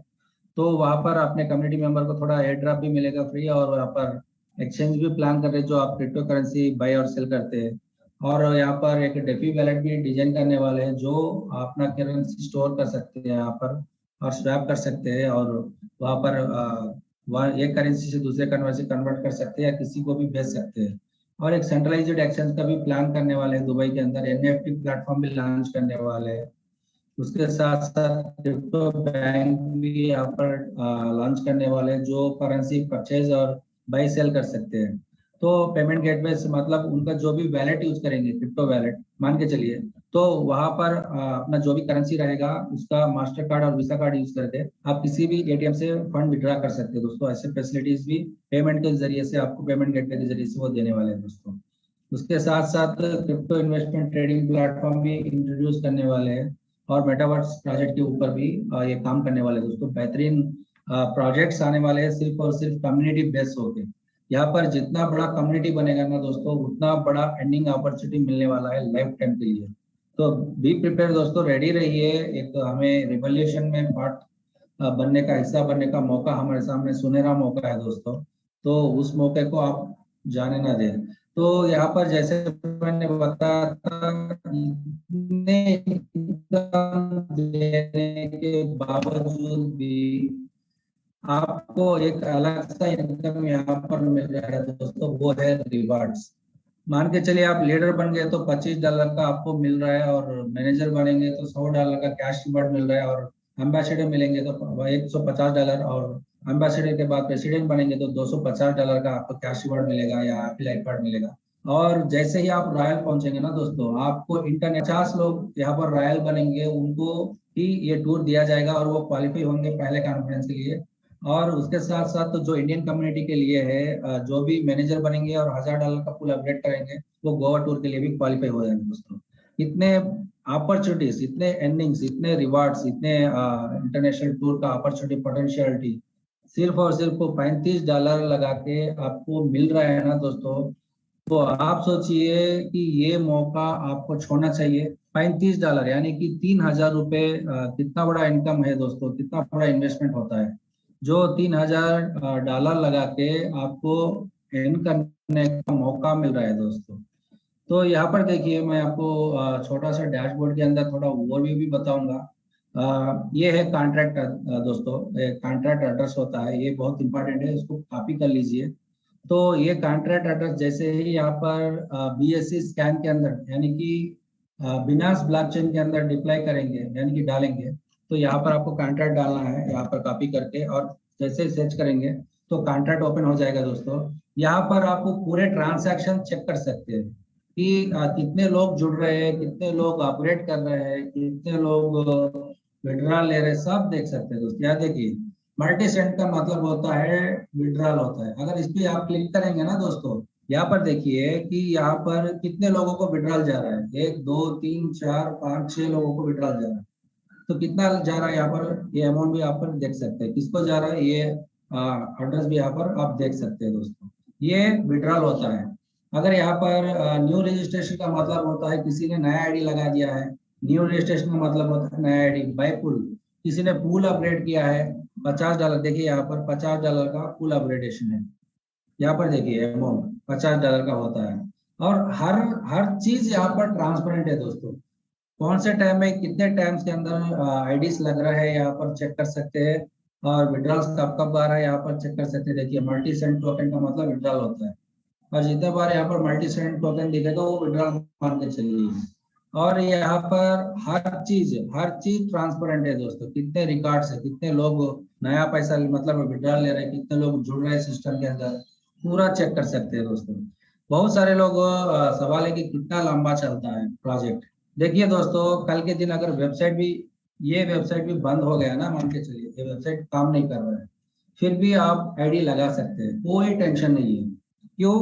तो वहाँ पर अपने कम्युनिटी मेंबर को थोड़ा एयर ड्रॉप भी मिलेगा फ्री, और वहाँ पर एक्सचेंज भी प्लान कर रहे हैं जो आप क्रिप्टो करेंसी बाय और सेल करते हैं। और यहाँ पर एक डेफी वैलेट भी डिजाइन करने वाले हैं जो अपना करेंसी स्टोर कर सकते हैं यहाँ पर और स्वैप कर सकते हैं, और वहाँ पर वहाँ एक करेंसी से दूसरे करेंसी कन्वर्ट कर सकते हैं या किसी को भी भेज सकते हैं। और एक सेंट्रलाइज्ड एक्सचेंज का भी प्लान करने वाले हैं दुबई के अंदर, NFT प्लेटफॉर्म भी लॉन्च करने वाले हैं। उसके साथ साथ क्रिप्टो बैंक भी यहाँ पर लॉन्च करने वाले हैं जो करेंसी परचेज और बाई सेल कर सकते हैं। तो पेमेंट गेटवे से मतलब उनका जो भी वैलेट यूज करेंगे क्रिप्टो वैलेट मान के चलिए, तो वहां पर अपना जो भी करेंसी रहेगा उसका मास्टर कार्ड और वीसा कार्ड यूज करके आप किसी भी ATM से फंड विड्रा कर सकते हैं दोस्तों। ऐसे फैसिलिटीज भी पेमेंट के जरिए से आपको पेमेंट गेटवे के जरिए से वो देने वाले हैं दोस्तों। उसके साथ साथ क्रिप्टो इन्वेस्टमेंट ट्रेडिंग प्लेटफॉर्म भी इंट्रोड्यूस करने वाले हैं और मेटावर्स प्रोजेक्ट के ऊपर भी ये काम करने वाले हैं दोस्तों। बेहतरीन प्रोजेक्ट्स आने वाले हैं सिर्फ और सिर्फ कम्युनिटी बेस्ड होके। यहाँ पर जितना बड़ा कम्युनिटी बनेगा ना दोस्तों उतना बड़ा एंडिंग अपॉर्चुनिटी मिलने वाला है लाइफ टाइम के लिए। तो बी प्रिपेयर दोस्तों, रेडी रहिए। एक हमें रिवॉल्यूशन में पार्ट बनने का, हिस्सा बनने का मौका हमारे सामने सुनहरा मौका है दोस्तों। तो उस मौके को आप जाने ना दें। तो यहाँ पर जैसे मैंने बताया था, इतने income देने के बावजूद भी आपको एक अलग सा इनकम यहाँ पर मिल रहा है दोस्तों, वो है रिवार्ड्स। मान के चलिए आप लीडर बन गए तो $25 का आपको मिल रहा है, और मैनेजर बनेंगे तो $100 का कैश रिवार्ड मिल रहा है, और एम्बेसडर मिलेंगे तो $150, और एम्बेसडर के बाद प्रेसिडेंट बनेंगे तो $250 का आपको कैश रिवार्ड मिलेगा या एफिलिएट कार्ड मिलेगा। और जैसे ही आप रॉयल पहुंचेंगे ना दोस्तों, आपको इंटरनेट 50 लोग यहाँ पर रॉयल बनेंगे, उनको ही ये टूर दिया जाएगा और वो क्वालिफाई होंगे पहले कॉन्फ्रेंस के लिए। और उसके साथ साथ तो जो इंडियन कम्युनिटी के लिए है, जो भी मैनेजर बनेंगे और $1000 का फुल अपग्रेड करेंगे वो गोवा टूर के लिए भी क्वालिफाई हो जाएंगे दोस्तों। इतने अपॉर्चुनिटीज, इतने एंडिंग्स, इतने रिवार्ड्स, इतने इंटरनेशनल टूर का अपॉर्चुनिटी पोटेंशियलिटी सिर्फ और सिर्फ $35 लगा के आपको मिल रहा है ना दोस्तों। तो आप सोचिए कि ये मौका आपको छोड़ना चाहिए। $35 यानी कि $3000 कितना बड़ा इनकम है दोस्तों, कितना बड़ा इन्वेस्टमेंट होता है जो $3000 लगा के आपको अर्न करने का मौका मिल रहा है दोस्तों। तो यहाँ पर देखिए मैं आपको छोटा सा डैशबोर्ड के अंदर थोड़ा ओवरव्यू भी बताऊंगा। ये है कॉन्ट्रैक्ट दोस्तों, कॉन्ट्रैक्ट एड्रेस होता है, ये बहुत इंपॉर्टेंट है, इसको कॉपी कर लीजिए। तो ये कॉन्ट्रैक्ट एड्रेस जैसे ही यहाँ पर BSC स्कैन के अंदर यानी कि बिनास ब्लॉकचेन के अंदर डिप्लॉय करेंगे यानी कि डालेंगे, तो यहाँ पर आपको कॉन्ट्रैक्ट डालना है यहाँ पर कॉपी करके, और जैसे सर्च करेंगे तो कॉन्ट्रैक्ट ओपन हो जाएगा दोस्तों। यहाँ पर आपको पूरे ट्रांसैक्शन चेक कर सकते हैं कि कितने लोग जुड़ रहे हैं, कितने लोग अपग्रेड कर रहे हैं, कितने लोग विड्रॉल ले रहे हैं, सब देख सकते हैं दोस्तों। यहाँ देखिए मल्टी सेंड का मतलब होता है विड्रॉल होता है। अगर इस पे आप क्लिक करेंगे ना दोस्तों, यहाँ पर देखिए कि यहाँ पर कितने लोगों को विड्रॉल जा रहा है, 1 2 3 4 5 6 लोगों को विड्रॉल जा रहा है। तो कितना जा रहा है यहाँ पर, ये अमाउंट भी आप पर देख सकते हैं, किसको जा रहा है ये एड्रेस भी यहाँ पर आप देख सकते हैं दोस्तों। ये विड्रॉल होता है। अगर यहाँ पर न्यू रजिस्ट्रेशन का मतलब होता है किसी ने नया आईडी लगा दिया है, न्यू रजिस्ट्रेशन का मतलब होता है नया आईडी बाय पुल, किसी ने पूल अपग्रेड किया है $50, देखिए यहाँ पर $50 का पूल अपग्रेडेशन है। यहाँ पर देखिए अमाउंट $50 का होता है। और हर हर चीज यहाँ पर ट्रांसपेरेंट है दोस्तों। कौन से टाइम में कितने टाइम्स के अंदर आईडीज लग रहा है यहाँ पर चेक कर सकते हैं, और विड्रॉल्स कब कब आ रहा है यहाँ पर चेक कर सकते हैं। देखिए मल्टी सेंड टोकन का मतलब विड्रॉल होता है, और जितने बार यहाँ पर मल्टी सेंड टोकन दिखेगा वो विड्रॉल मान के चलिए। और यहाँ पर हर चीज ट्रांसपेरेंट है दोस्तों। कितने रिकॉर्ड्स है, कितने लोग नया पैसा मतलब विड्रॉल ले रहे हैं, कितने लोग जुड़ रहे हैं सिस्टम के अंदर, पूरा चेक कर सकते हैं दोस्तों। बहुत सारे लोग सवाल है कि कितना लंबा चलता है प्रोजेक्ट। देखिए दोस्तों, कल के दिन अगर ये वेबसाइट भी बंद हो गया ना, मान के चलिए ये वेबसाइट काम नहीं कर रहा है, फिर भी आप आईडी लगा सकते हैं, कोई टेंशन नहीं है। क्यों?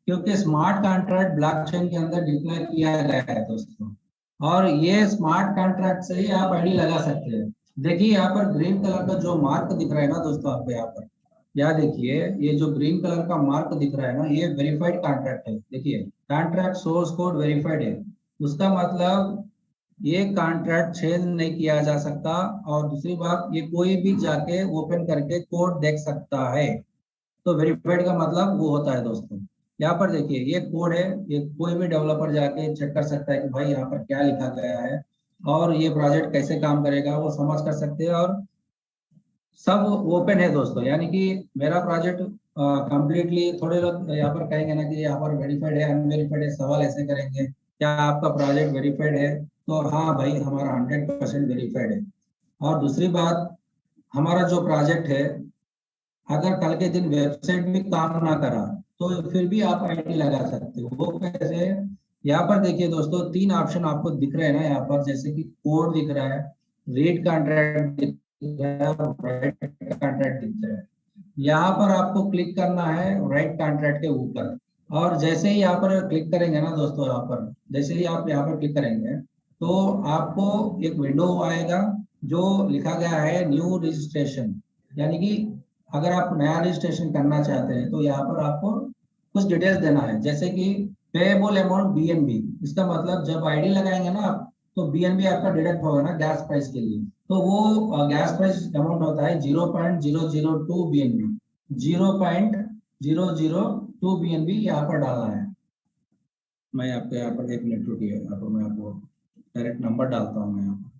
क्योंकि स्मार्ट कॉन्ट्रैक्ट ब्लॉकचेन के अंदर डिप्लॉय किया गया है दोस्तों, और ये स्मार्ट कॉन्ट्रैक्ट से ही आप आईडी लगा सकते हैं। देखिए यहाँ पर ग्रीन कलर का जो मार्क दिख रहा है ना दोस्तों आपको, यहाँ पर यहाँ देखिए ये जो ग्रीन कलर का मार्क दिख रहा है ना, ये वेरीफाइड कॉन्ट्रैक्ट है। देखिए कॉन्ट्रैक्ट सोर्स कोड वेरीफाइड है, उसका मतलब ये कॉन्ट्रैक्ट चेंज नहीं किया जा सकता। और दूसरी बात, ये कोई भी जाके ओपन करके कोड देख सकता है। तो वेरीफाइड का मतलब वो होता है दोस्तों। यहाँ पर देखिए ये कोड है, ये कोई भी डेवलपर जाके चेक कर सकता है कि भाई यहाँ पर क्या लिखा गया है और ये प्रोजेक्ट कैसे काम करेगा, वो समझ कर सकते हैं। और सब ओपन है दोस्तों, यानी कि मेरा प्रोजेक्ट कंप्लीटली, थोड़े लोग यहाँ पर कहेंगे ना कि यहाँ पर वेरीफाइड है अनवेरीफाइड है, सवाल ऐसे करेंगे क्या आपका प्रोजेक्ट वेरीफाइड है? तो हाँ भाई, हमारा 100% वेरीफाइड है। और दूसरी बात, हमारा जो प्रोजेक्ट है, अगर कल के दिन वेबसाइट भी काम ना करा तो फिर भी आप आईडी लगा सकते हो। वो कैसे? यहाँ पर देखिए दोस्तों, तीन ऑप्शन आपको दिख रहे हैं ना यहाँ पर, जैसे कि कोड दिख रहा है, रीड कॉन्ट्रैक्ट दिख रहा है, राइट कॉन्ट्रैक्ट दिख रहा है। यहाँ पर आपको क्लिक करना है राइट कॉन्ट्रैक्ट के ऊपर। और जैसे ही यहाँ पर क्लिक करेंगे ना दोस्तों, यहाँ पर जैसे ही आप यहाँ पर क्लिक करेंगे तो आपको एक विंडो आएगा जो लिखा गया है न्यू रजिस्ट्रेशन। यानी कि अगर आप नया रजिस्ट्रेशन करना चाहते हैं तो यहाँ पर आपको कुछ डिटेल्स देना है, जैसे कि पेएबल अमाउंट बीएनबी। इसका मतलब जब आईडी लगाएंगे ना आप, तो बीएनबी आपका डिडक्ट होगा ना गैस प्राइस के लिए। तो वो गैस प्राइस अमाउंट होता है 0.002 बीएनबी। 0.002 बीएनबी यहाँ पर डालना है। मैं आपको यहाँ पर 1 मिनट रुकिए, यहाँ पर मैं आपको डायरेक्ट नंबर डालता हूँ मैं यहाँ पर।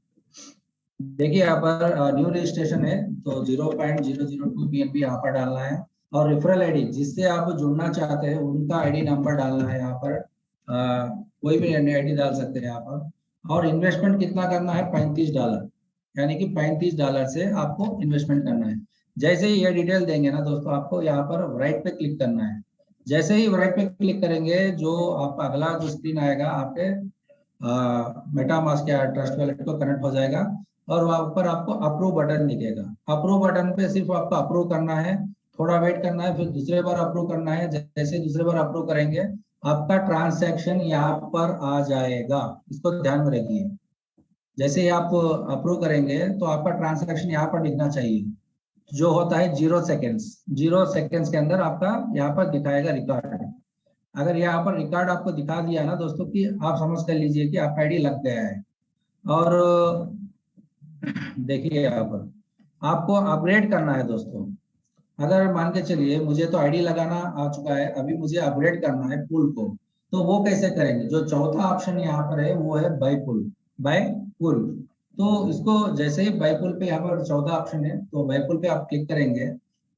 देखिए यहाँ पर न्यू रजिस्ट्रेशन है तो 0.002 बीएनबी यहाँ पर डालना है। और रेफरल आईडी जिससे आप जुड़ना चाहते हैं उनका आईडी नंबर डालना है यहाँ पर। कोई भी आईडी डाल सकते हैं यहाँ पर। और इन्वेस्टमेंट कितना करना है? $35, यानी कि $35 से आपको इन्वेस्टमेंट करना है। जैसे ही ये डिटेल देंगे ना दोस्तों, आपको यहाँ पर राइट पे क्लिक करना है। जैसे ही राइट पे क्लिक करेंगे, जो आपका अगला जो स्क्रीन आएगा, आपके मेटामास्क या ट्रस्ट वॉलेट को कनेक्ट हो जाएगा। और वहां पर आपको अप्रूव बटन दिखेगा। अप्रूव बटन पे सिर्फ आपको अप्रूव करना है, थोड़ा वेट करना है, फिर दूसरे बार अप्रूव करना है। जैसे दूसरे बार अप्रूव करेंगे, आपका ट्रांसैक्शन यहाँ पर आ जाएगा। इसको ध्यान में रखिए। जैसे ही आप अप्रूव करेंगे तो आपका ट्रांसैक्शन यहाँ पर दिखना चाहिए, जो होता है 0 सेकेंड्स। 0 सेकेंड्स के अंदर आपका यहाँ पर दिखाएगा रिकॉर्ड। अगर यहाँ पर रिकॉर्ड आपको दिखा दिया ना दोस्तों, कि आप समझ कर लीजिए कि आपका आईडी लग गया है। और देखिए यहाँ पर आपको अपग्रेड करना है दोस्तों। अगर मान के चलिए मुझे तो आईडी लगाना आ चुका है, अभी मुझे अपग्रेड करना है पुल को, तो वो कैसे करेंगे? जो चौथा ऑप्शन यहाँ पर है वो है बाय पुल। बाय पुल, तो इसको जैसे ही बाय पुल पे यहाँ पर चौथा ऑप्शन है, तो बाय पुल पे आप क्लिक करेंगे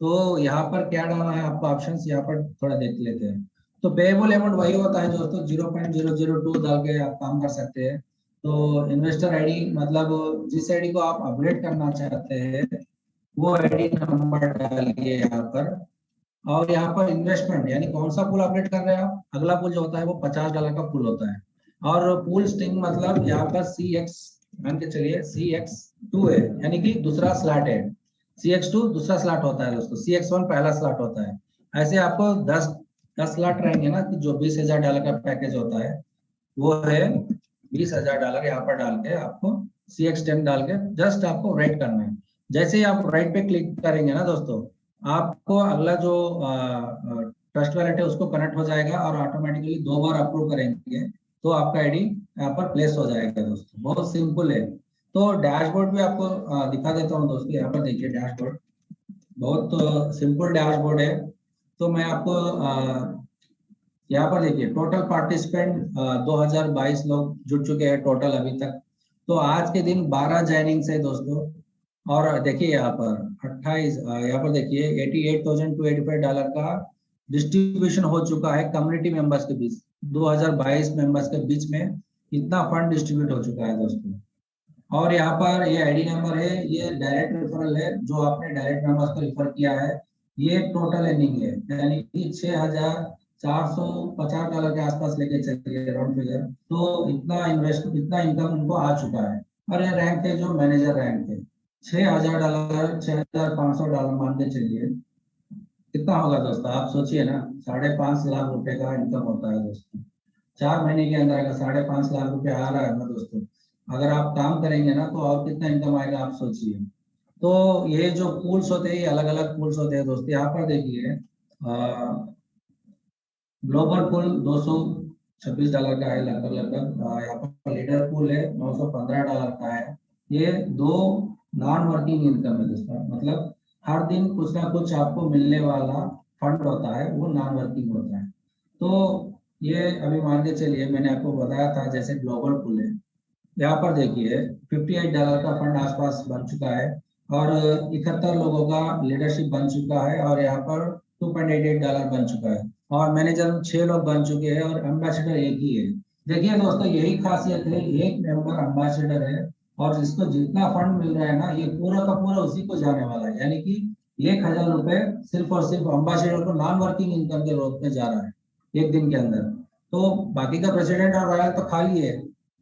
तो यहाँ पर क्या डालना है आपको ऑप्शन यहाँ पर थोड़ा देख लेते हैं। तो पेएबल अमाउंट वही होता है दोस्तों, 0.002 डाल के आप काम कर सकते हैं। तो इन्वेस्टर आईडी मतलब जिस आईडी को आप अपग्रेड करना चाहते हैं वो आईडी नंबर डालिए यहाँ पर। और यहाँ पर इन्वेस्टमेंट, यानी कौन सा पुल अपडेट कर रहे हैं आप? अगला पुल जो होता है वो $50 का पुल होता है। और पुल स्ट्रिंग मतलब यहाँ पर CX, मान के चलिए CX2 है, यानी कि दूसरा स्लॉट है। CX2 दूसरा स्लॉट होता है दोस्तों, CX1 पहला स्लॉट होता है। ऐसे आपको 10 स्लॉट रहेंगे ना, कि जो $20,000 का पैकेज होता है वो है $20,000 यहाँ पर डाल के आपको CX10 डाल के जस्ट आपको राइट करना है। जैसे ही आप राइट पे क्लिक करेंगे ना दोस्तों, आपको अगला जो ट्रस्ट वॉलेट है उसको कनेक्ट हो जाएगा और ऑटोमेटिकली 2 बार अप्रूव करेंगे तो आपका आईडी यहाँ पर प्लेस हो जाएगा दोस्तों। बहुत सिंपल है। तो डैशबोर्ड भी आपको दिखा देता हूँ दोस्तों। यहाँ पर देखिए डैशबोर्ड, बहुत सिंपल डैशबोर्ड है। तो मैं आपको यहाँ पर देखिए टोटल पार्टिसिपेंट 2022 लोग जुड़ चुके हैं टोटल अभी तक। तो आज के दिन 12 ज्वाइनिंग्स है दोस्तों। और देखिए यहाँ पर 28, यहाँ पर देखिए $88,285 का डिस्ट्रीब्यूशन हो चुका है कम्युनिटी मेंबर्स के बीच। 2022 मेंबर्स के बीच में इतना फंड डिस्ट्रीब्यूट हो चुका है दोस्तों। और यहाँ पर ये आईडी नंबर है, ये डायरेक्ट रेफरल है, जो आपने डायरेक्ट मेंबर्स को रेफर किया है। ये टोटल अर्निंग है, यानी कि $6,450 के आसपास लेके चलिए राउंड फिगर। तो इतना इनकम उनको आ चुका है। और ये रैंक है जो मैनेजर रैंक है। $6,000, $6,500 मान के चलिए, कितना होगा दोस्तों? आप सोचिए ना, 5.5 लाख रुपए का इनकम होता है दोस्तों। 4 महीने के अंदर अगर 5.5 लाख रुपए आ रहा है ना दोस्तों, अगर आप काम करेंगे ना तो और कितना इनकम आएगा आप सोचिए। तो ये जो पूल्स होते हैं, अलग अलग पूल्स होते हैं दोस्तों। यहाँ पर देखिए ग्लोबल पूल $226 का है लगभग लगभग। यहाँ पर लीडर पूल है $915 का है। ये दो नॉन वर्किंग इनकम है दोस्तों, मतलब हर दिन कुछ ना कुछ आपको मिलने वाला फंड होता है, वो नॉन वर्किंग होता है। तो ये अभी मान के चलिए, मैंने आपको बताया था जैसे ग्लोबल पूल है, यहाँ पर देखिए $58 का फंड आसपास बन चुका है और 71 लोगों का लीडरशिप बन चुका है और यहाँ पर $2.88 बन चुका है और मैनेजर 6 लोग बन चुके हैं और एम्बेसडर एक ही है। देखिए दोस्तों, यही खासियत है, एक मेंबर एम्बेसडर है और जिसको जितना फंड मिल रहा है ना, ये पूरा का पूरा उसी को जाने वाला है। यानी कि 1,000 रुपए सिर्फ और सिर्फ एम्बेसडर को नॉन वर्किंग इनकम के रूप में जा रहा है एक दिन के अंदर। तो बाकी का प्रेसिडेंट और रॉयल तो खाली है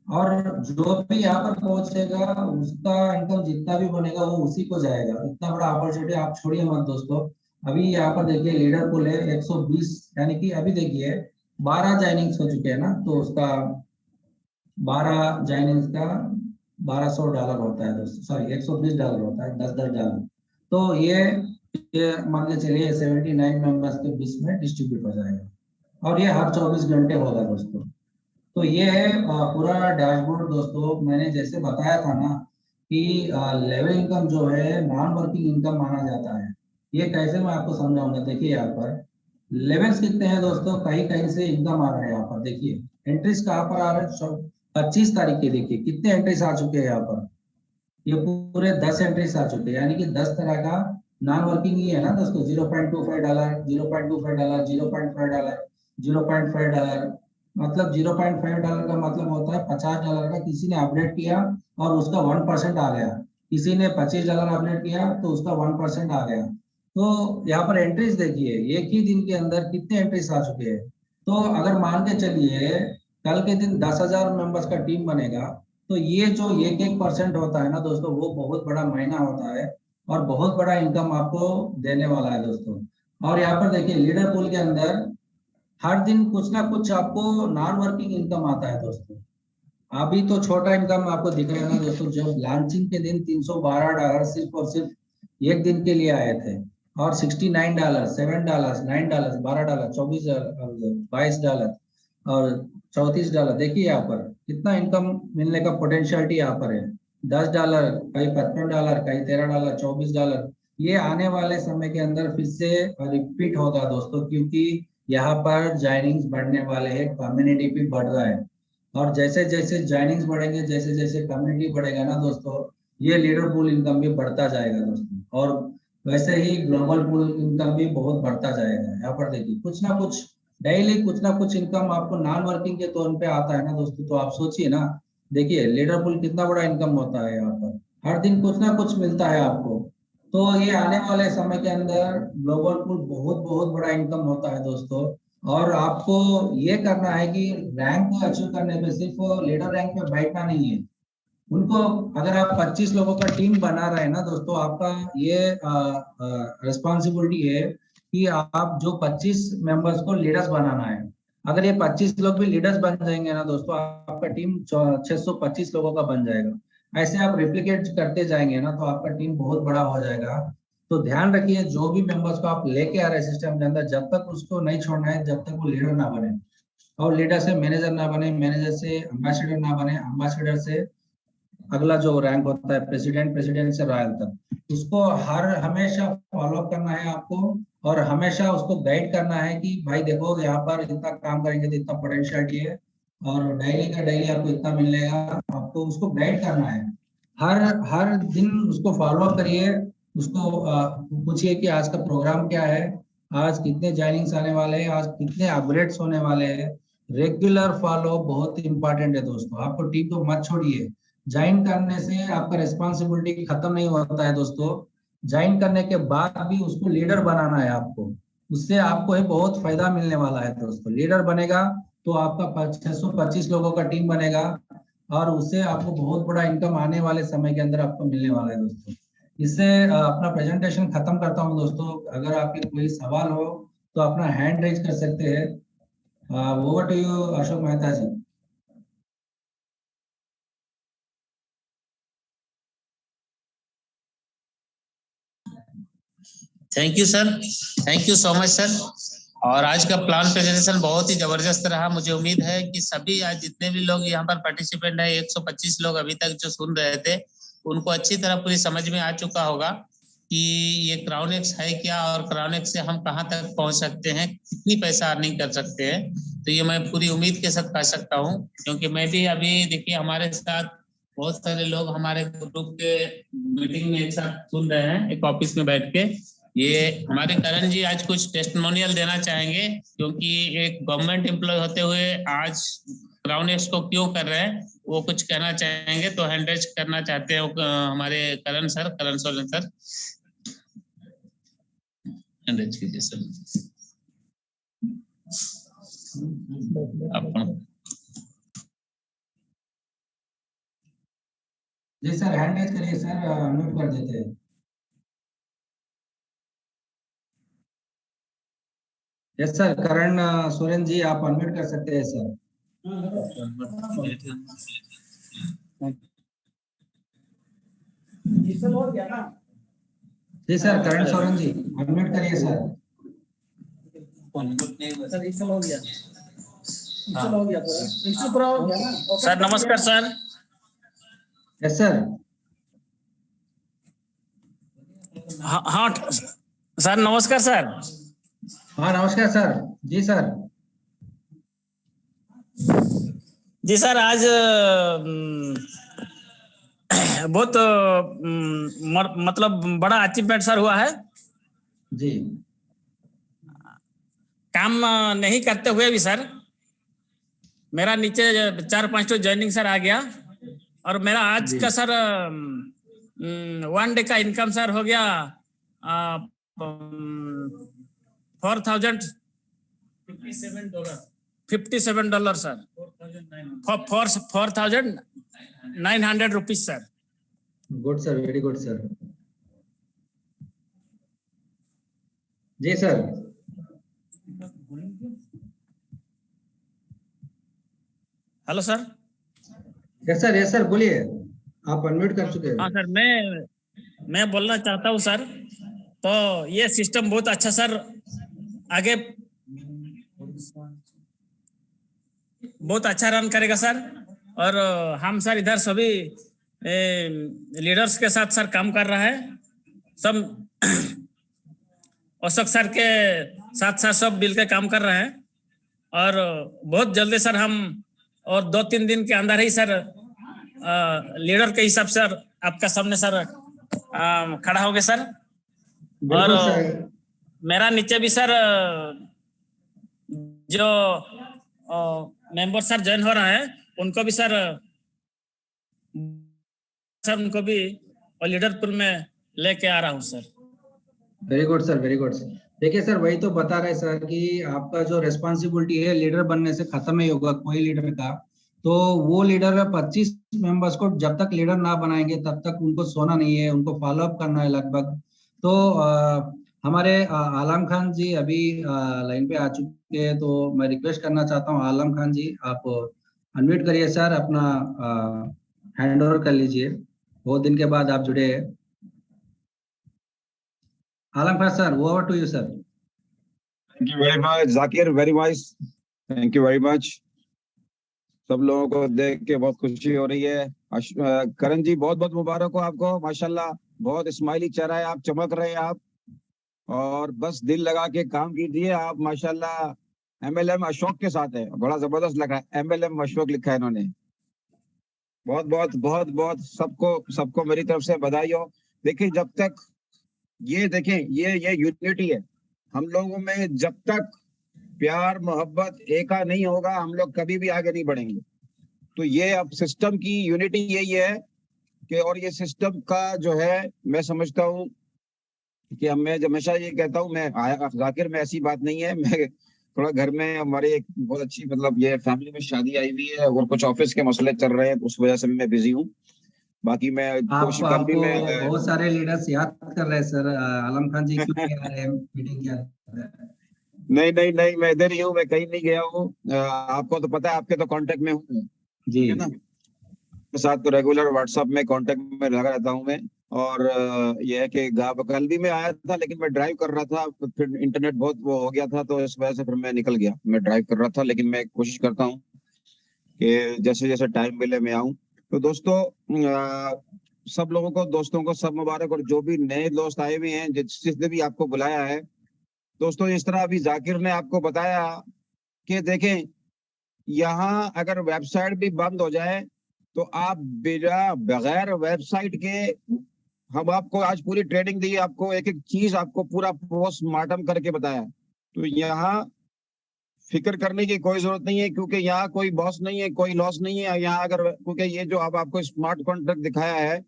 और जो भी यहाँ पर पहुंचेगा उसका इनकम जितना भी बनेगा वो उसी को जाएगा। इतना बड़ा अपॉर्चुनिटी आप छोड़िए मत दोस्तों। अभी यहाँ पर देखिए लीडर पुल है 120, यानी कि अभी देखिए 12 ज्वाइनिंग्स हो चुके हैं ना, तो उसका 12 ज्वाइनिंग्स का $1200 होता है दोस्तों, सॉरी $120 होता है, 10-10 डॉलर। तो ये मान के चलिए 79 मेंबर्स के बीच में डिस्ट्रीब्यूट हो जाएगा और ये हर 24 घंटे होगा दोस्तों। तो ये है पूरा डैशबोर्ड दोस्तों। मैंने जैसे बताया था ना कि लेवल इनकम जो है नॉन वर्किंग इनकम माना जाता है। ये कैसे मैं आपको समझाऊंगा, देखिए यहाँ पर लेवल्स कितने हैं दोस्तों, कहीं कहीं से इनकम आ रहा है। यहाँ पर देखिए एंट्रीज कहाँ पर आ रहे हैं, 25 तारीख के देखिए कितने एंट्रीज आ चुके हैं यहाँ पर। ये पूरे 10 एंट्रीज आ चुके हैं, यानी कि 10 तरह का नॉन वर्किंग ही है ना दोस्तों। $0.25, $0.25, $0.5, $0.5, मतलब $0.5 का मतलब होता है $50 का किसी ने अपडेट किया और उसका 1% आ गया। किसी ने $25 अपडेट किया तो उसका 1% आ गया। तो यहाँ पर एंट्रीज देखिए एक ही दिन के अंदर कितने एंट्रीज आ चुके हैं। तो अगर मान के चलिए कल के दिन 10,000 मेंबर्स का टीम बनेगा, तो ये जो 1-1% होता है ना दोस्तों, वो बहुत बड़ा मायना होता है और बहुत बड़ा इनकम आपको देने वाला है दोस्तों। और यहाँ पर देखिए लीडर पूल के अंदर हर दिन कुछ ना कुछ आपको नॉन वर्किंग इनकम आता है दोस्तों। अभी तो छोटा इनकम आपको दिख रहा है ना दोस्तों, जब लॉन्चिंग के दिन $312 सिर्फ और सिर्फ एक दिन के लिए आए थे और $69, $7, $9, $12, $24, $22 और $34। देखिए यहाँ पर कितना इनकम मिलने का पोटेंशियलिटी यहाँ पर है। $10, कहीं $55, कहीं $13, $24। ये आने वाले समय के अंदर फिर से रिपीट होगा दोस्तों, क्योंकि यहाँ पर ज्वाइनिंग्स बढ़ने वाले हैं, कम्युनिटी भी बढ़ रहा है और जैसे जैसे ज्वाइनिंग्स बढ़ेंगे, जैसे जैसे कम्युनिटी बढ़ेगा ना दोस्तों, ये लीडर पूल इनकम भी बढ़ता जाएगा दोस्तों। और वैसे ही ग्लोबल पूल इनकम भी बहुत बढ़ता जाएगा। यहाँ पर देखिए कुछ ना कुछ डेली कुछ ना कुछ इनकम आपको नॉन वर्किंग के तौर पे आता है ना दोस्तों। तो आप सोचिए ना, देखिए लीडर पूल कितना बड़ा इनकम होता है। यहाँ पर हर दिन कुछ ना कुछ मिलता है आपको। तो ये आने वाले समय के अंदर ग्लोबल पूल बहुत बहुत बड़ा इनकम होता है दोस्तों। और आपको ये करना है कि रैंक को अचीव करने पे सिर्फ लीडर रैंक पे बैठना नहीं है उनको। अगर आप 25 लोगों का टीम बना रहे हैं ना दोस्तों, आपका ये रिस्पॉन्सिबिलिटी है कि आप जो 25 मेंबर्स को लीडर्स बनाना है। अगर ये 25 लोग भी लीडर्स बन जाएंगे ना दोस्तों, आपका टीम 625 लोगों का बन जाएगा। ऐसे आप रिप्लिकेट करते जाएंगे ना, तो आपका टीम बहुत बड़ा हो जाएगा। तो ध्यान रखिए, जो भी मेंबर्स को आप लेके आ रहे हैं सिस्टम के अंदर, जब तक उसको नहीं छोड़ना है जब तक वो लीडर ना बने, और लीडर से मैनेजर ना बने, मैनेजर से एम्बेसडर ना बने, एम्बेसडर से अगला जो रैंक होता है प्रेसिडेंट, प्रेसिडेंट से रॉयल तक, उसको हर हमेशा फॉलो करना है आपको। और हमेशा उसको गाइड करना है कि भाई देखो यहाँ पर इतना काम करेंगे तो इतना पोटेंशियलिटी है और डेली का डेली आपको इतना मिलेगा। आपको उसको गाइड करना है, हर हर दिन उसको फॉलो करिए। उसको पूछिए कि आज का प्रोग्राम क्या है, आज कितने ज्वाइनिंग्स आने वाले हैं, आज कितने अपग्रेड्स होने वाले हैं। रेगुलर फॉलो बहुत इंपॉर्टेंट है दोस्तों। आपको टीम को मत छोड़िए। ज्वाइन करने से आपका रिस्पॉन्सिबिलिटी खत्म नहीं होता है दोस्तों। ज्वाइन करने के बाद भी उसको लीडर बनाना है आपको। उससे आपको ही बहुत फायदा मिलने वाला है दोस्तों। लीडर बनेगा तो आपका 625 लोगों का टीम बनेगा और उससे आपको बहुत बड़ा इनकम आने वाले समय के अंदर आपको मिलने वाला है दोस्तों। इससे अपना प्रेजेंटेशन खत्म करता हूँ दोस्तों। अगर आपके कोई सवाल हो तो अपना हैंड रेज कर सकते हैं। Over to you Ashok Mehta ji. Thank you sir, thank you so much sir. और आज का प्लान प्रेजेंटेशन बहुत ही जबरदस्त रहा। मुझे उम्मीद है कि सभी आज जितने भी लोग यहाँ पर पार्टिसिपेंट है, 125 लोग अभी तक जो सुन रहे थे, उनको अच्छी तरह पूरी समझ में आ चुका होगा कि ये क्राउनेक्स है क्या और क्राउनेक्स से हम कहाँ तक पहुंच सकते हैं, कितनी पैसा अर्निंग कर सकते हैं। तो ये मैं पूरी उम्मीद के साथ कह सकता हूँ, क्योंकि मैं भी अभी देखिए हमारे साथ बहुत सारे लोग हमारे ग्रुप के मीटिंग में एक साथ सुन रहे हैं, एक ऑफिस में बैठ के। ये हमारे करण जी आज कुछ टेस्टिमोनियल देना चाहेंगे, क्योंकि एक गवर्नमेंट एम्प्लॉय होते हुए आज क्राउनेक्स को क्यों कर रहे हैं, वो कुछ कहना चाहेंगे। तो हैंड रेज करना चाहते हैं हमारे करण सर, करण सोलन सर, हैंड रेज कीजिए सर। जी सर, हैंड रेज करिए सर, म्यूट कर देते हैं। यस सर, करण सोरेन जी आप अनम्यूट कर सकते हैं सर। जी सर, करण सोरेन जी अनम्यूट करिए सर। सर नमस्कार सर। Yes sir. हाँ सर नमस्कार सर। हाँ नमस्कार सर। जी सर। जी सर, आज बहुत मतलब बड़ा अचीवमेंट सर हुआ है जी। काम नहीं करते हुए भी सर मेरा नीचे 4-5 तो ज्वाइनिंग सर आ गया, और मेरा आज का सर 1 डे का इनकम सर हो गया $57 sir, $4,900 sir. Good sir, very good sir. जी sir. Hello sir. Yes sir, बोलिए, आप अनम्यूट कर चुके हैं। हाँ सर, मैं बोलना चाहता हूँ सर, तो ये सिस्टम बहुत अच्छा सर, आगे बहुत अच्छा रन करेगा सर। और हम सर इधर सभी लीडर्स के साथ सर काम कर रहा है, सब अशोक सर के साथ सर सब मिल के काम कर रहे हैं। और बहुत जल्दी सर हम और 2-3 दिन के अंदर ही सर लीडर के हिसाब से सर आपका सामने सर खड़ा हो गए सर। और मेरा नीचे भी सर जो मेंबर सर ज्वाइन हो रहा है, उनको भी सर उनको भी लीडर पुल में लेके आ रहा हूँ sir. Very good sir, very good. देखिए सर, वही तो बता रहे सर कि आपका जो रेस्पॉन्सिबिलिटी है लीडर बनने से खत्म नहीं होगा कोई लीडर का। तो वो लीडर 25 मेंबर्स को जब तक लीडर ना बनाएंगे तब तक उनको सोना नहीं है, उनको फॉलो अप करना है लगभग। तो हमारे आलम खान जी अभी लाइन पे आ चुके हैं, तो मैं रिक्वेस्ट करना चाहता हूँ आलम खान जी, आप अनम्यूट करिए सर, अपना हैंड ओवर कर लीजिए, बहुत दिन के बाद आप जुड़े हैं। Alam Khan sir, over to you sir. Thank you very much Zakir, very nice, thank you very much. सब लोगों को देख के बहुत खुशी हो रही है। करण जी बहुत बहुत मुबारक हो आपको, माशाल्लाह बहुत स्माइली चेहरा है, आप चमक रहे हैं आप, और बस दिल लगा के काम कीजिए आप, माशाल्लाह। MLM अशोक के साथ है, बड़ा जबरदस्त लगा है, MLM अशोक लिखा है इन्होंने। बहुत बहुत बहुत बहुत सबको मेरी तरफ से बधाई हो। देखिए जब तक ये देखें ये यूनिटी है हम लोगों में, जब तक प्यार मोहब्बत एका नहीं होगा हम लोग कभी भी आगे नहीं बढ़ेंगे। तो ये अब सिस्टम की यूनिटी यही है कि, और ये सिस्टम का जो है मैं समझता हूँ कि मैं हमेशा ये कहता हूँ, मैं जाकिर में ऐसी बात नहीं है, मैं थोड़ा घर में हमारे एक बहुत अच्छी मतलब ये फैमिली में शादी आई हुई है और कुछ ऑफिस के मसले चल रहे हैं, उस वजह से मैं बिजी हूँ। बाकी मैं कोशिश कर भी मैं बहुत सारे लीडर्स याद कर रहे हैं सर, आलम खान जी क्यों नहीं आ रहे हैं मीटिंग क्या? नहीं मैं इधर ही हूँ, मैं कहीं नहीं गया हूँ। आपको तो पता है, आपके तो कांटेक्ट में हूँ जी, है ना, साथ तो रेगुलर व्हाट्सएप में कांटेक्ट में लगा रहता हूँ मैं। और यह है कि कल भी मैं आया था, लेकिन मैं ड्राइव कर रहा था, फिर इंटरनेट बहुत वो हो गया था, तो इस वजह से फिर मैं निकल गया। मैं ड्राइव कर रहा था, लेकिन मैं कोशिश करता हूँ कि जैसे जैसे टाइम मिले मैं आऊँ। तो दोस्तों, सब लोगों को, दोस्तों को सब मुबारक, और जो भी नए दोस्त आए हुए हैं, जिसने भी आपको बुलाया है दोस्तों, इस तरह अभी जाकिर ने आपको बताया कि देखें, यहाँ अगर वेबसाइट भी बंद हो जाए तो आप बगैर वेबसाइट के, हम आपको आज पूरी ट्रेनिंग दी, आपको एक एक चीज आपको पूरा पोस्टमार्टम करके बताया। तो यहाँ फिक्र करने की कोई जरूरत नहीं है, क्योंकि यहाँ कोई बॉस नहीं है, कोई लॉस नहीं है यहाँ। अगर क्योंकि ये जो अब आपको स्मार्ट कॉन्ट्रैक्ट दिखाया है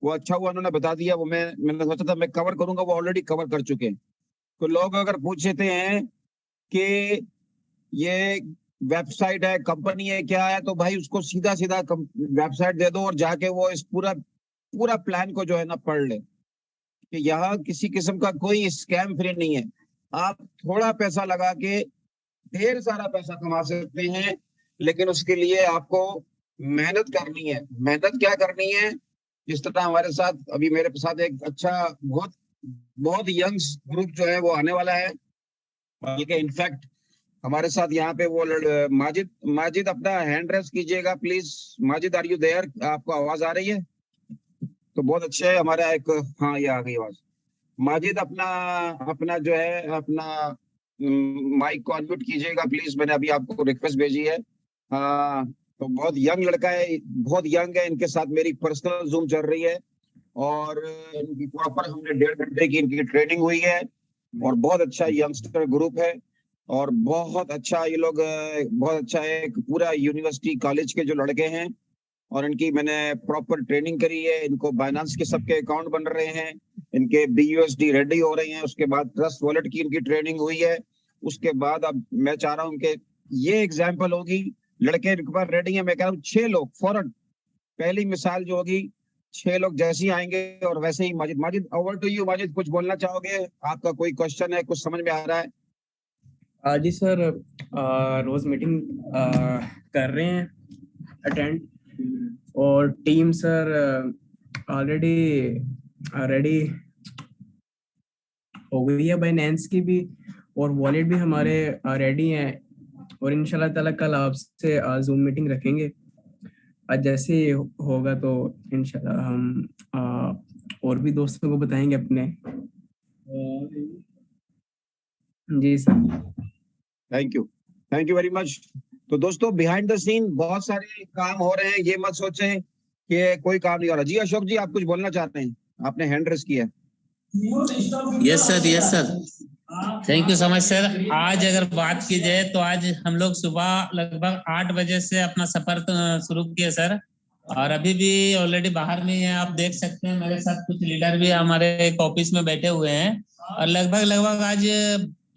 वो अच्छा हुआ उन्होंने बता दिया, वो मैंने सोचा था मैं कवर करूंगा, वो ऑलरेडी कवर कर चुके हैं। तो लोग अगर पूछते हैं कि ये वेबसाइट है, कंपनी है, क्या है, तो भाई उसको सीधा सीधा वेबसाइट दे दो और जाके वो इस पूरा प्लान को जो है ना पढ़ ले, कि यहाँ किसी किस्म का कोई स्कैम फ्री नहीं है। आप थोड़ा पैसा लगा के ढेर सारा पैसा कमा सकते हैं, लेकिन उसके लिए आपको मेहनत करनी है। मेहनत क्या करनी है? जिस तरह हमारे साथ अभी मेरे साथ एक अच्छा बहुत यंग ग्रुप जो है वो आने वाला है, बल्कि इनफैक्ट हमारे साथ यहाँ पे वो माजिद अपना हैंड रेस कीजिएगा please. Majid, are you there? आपको आवाज आ रही है? तो बहुत अच्छे है हमारा एक, हाँ ये आ गई आवाज। माजिद अपना जो है अपना माइक को अनम्यूट कीजिएगा प्लीज, मैंने अभी आपको रिक्वेस्ट भेजी है। हाँ, तो बहुत यंग लड़का है, बहुत यंग है। इनके साथ मेरी पर्सनल जूम चल रही है और इनकी प्रॉपर हमने 1.5 घंटे की इनकी ट्रेनिंग हुई है, और बहुत अच्छा यंगस्टर ग्रुप है, और बहुत अच्छा ये लोग, बहुत अच्छा है। पूरा यूनिवर्सिटी कॉलेज के जो लड़के हैं, और इनकी मैंने प्रॉपर ट्रेनिंग करी है। इनको बाइनेंस के सबके अकाउंट बन रहे हैं, इनके BUSD रेडी हो रहे हैं, उसके बाद ट्रस्ट वॉलेट की इनकी ट्रेनिंग हुई है। उसके बाद अब मैं चाह रहा हूँ कि ये एग्जाम्पल होगी, लड़के इनके पास रेडी है। मैं कह रहा हूँ 6 लोग फौरन, पहली मिसाल जो होगी 6 लोग जैसे ही आएंगे और वैसे ही। Majid over to you. Majid, कुछ बोलना चाहोगे? आपका कोई क्वेश्चन है? कुछ समझ में आ रहा है? जी सर, रोज मीटिंग कर रहे हैं अटेंड, और टीम सर ऑलरेडी रेडी हो गई है बाइनेंस की भी, और वॉलेट भी हमारे रेडी हैं, और इंशाल्लाह ताला कल आपसे जूम मीटिंग रखेंगे। आज जैसे होगा तो इंशाल्लाह हम और भी दोस्तों को बताएंगे अपने। जी sir, thank you very much. तो दोस्तों, बिहाइंड द सीन बहुत सारे काम हो रहे हैं, ये मत सोचें कि कोई काम नहीं हो रहा। जी अशोक जी, आप कुछ बोलना चाहते हैं? आपने हैंड रेस किया है। Yes sir, thank you so much sir. आज अगर बात की जाए तो आज हम लोग सुबह लगभग 8 बजे से अपना सफर शुरू किए सर, और अभी भी ऑलरेडी बाहर में है। आप देख सकते हैं मेरे साथ कुछ लीडर भी हमारे एक ऑफिस में बैठे हुए हैं, और लगभग आज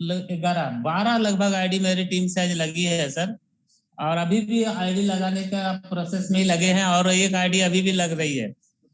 11-12 लगभग आईडी मेरी टीम से आज लगी है सर, और अभी भी आईडी लगाने का प्रोसेस में ही लगे हैं, और एक आईडी अभी भी लग रही है।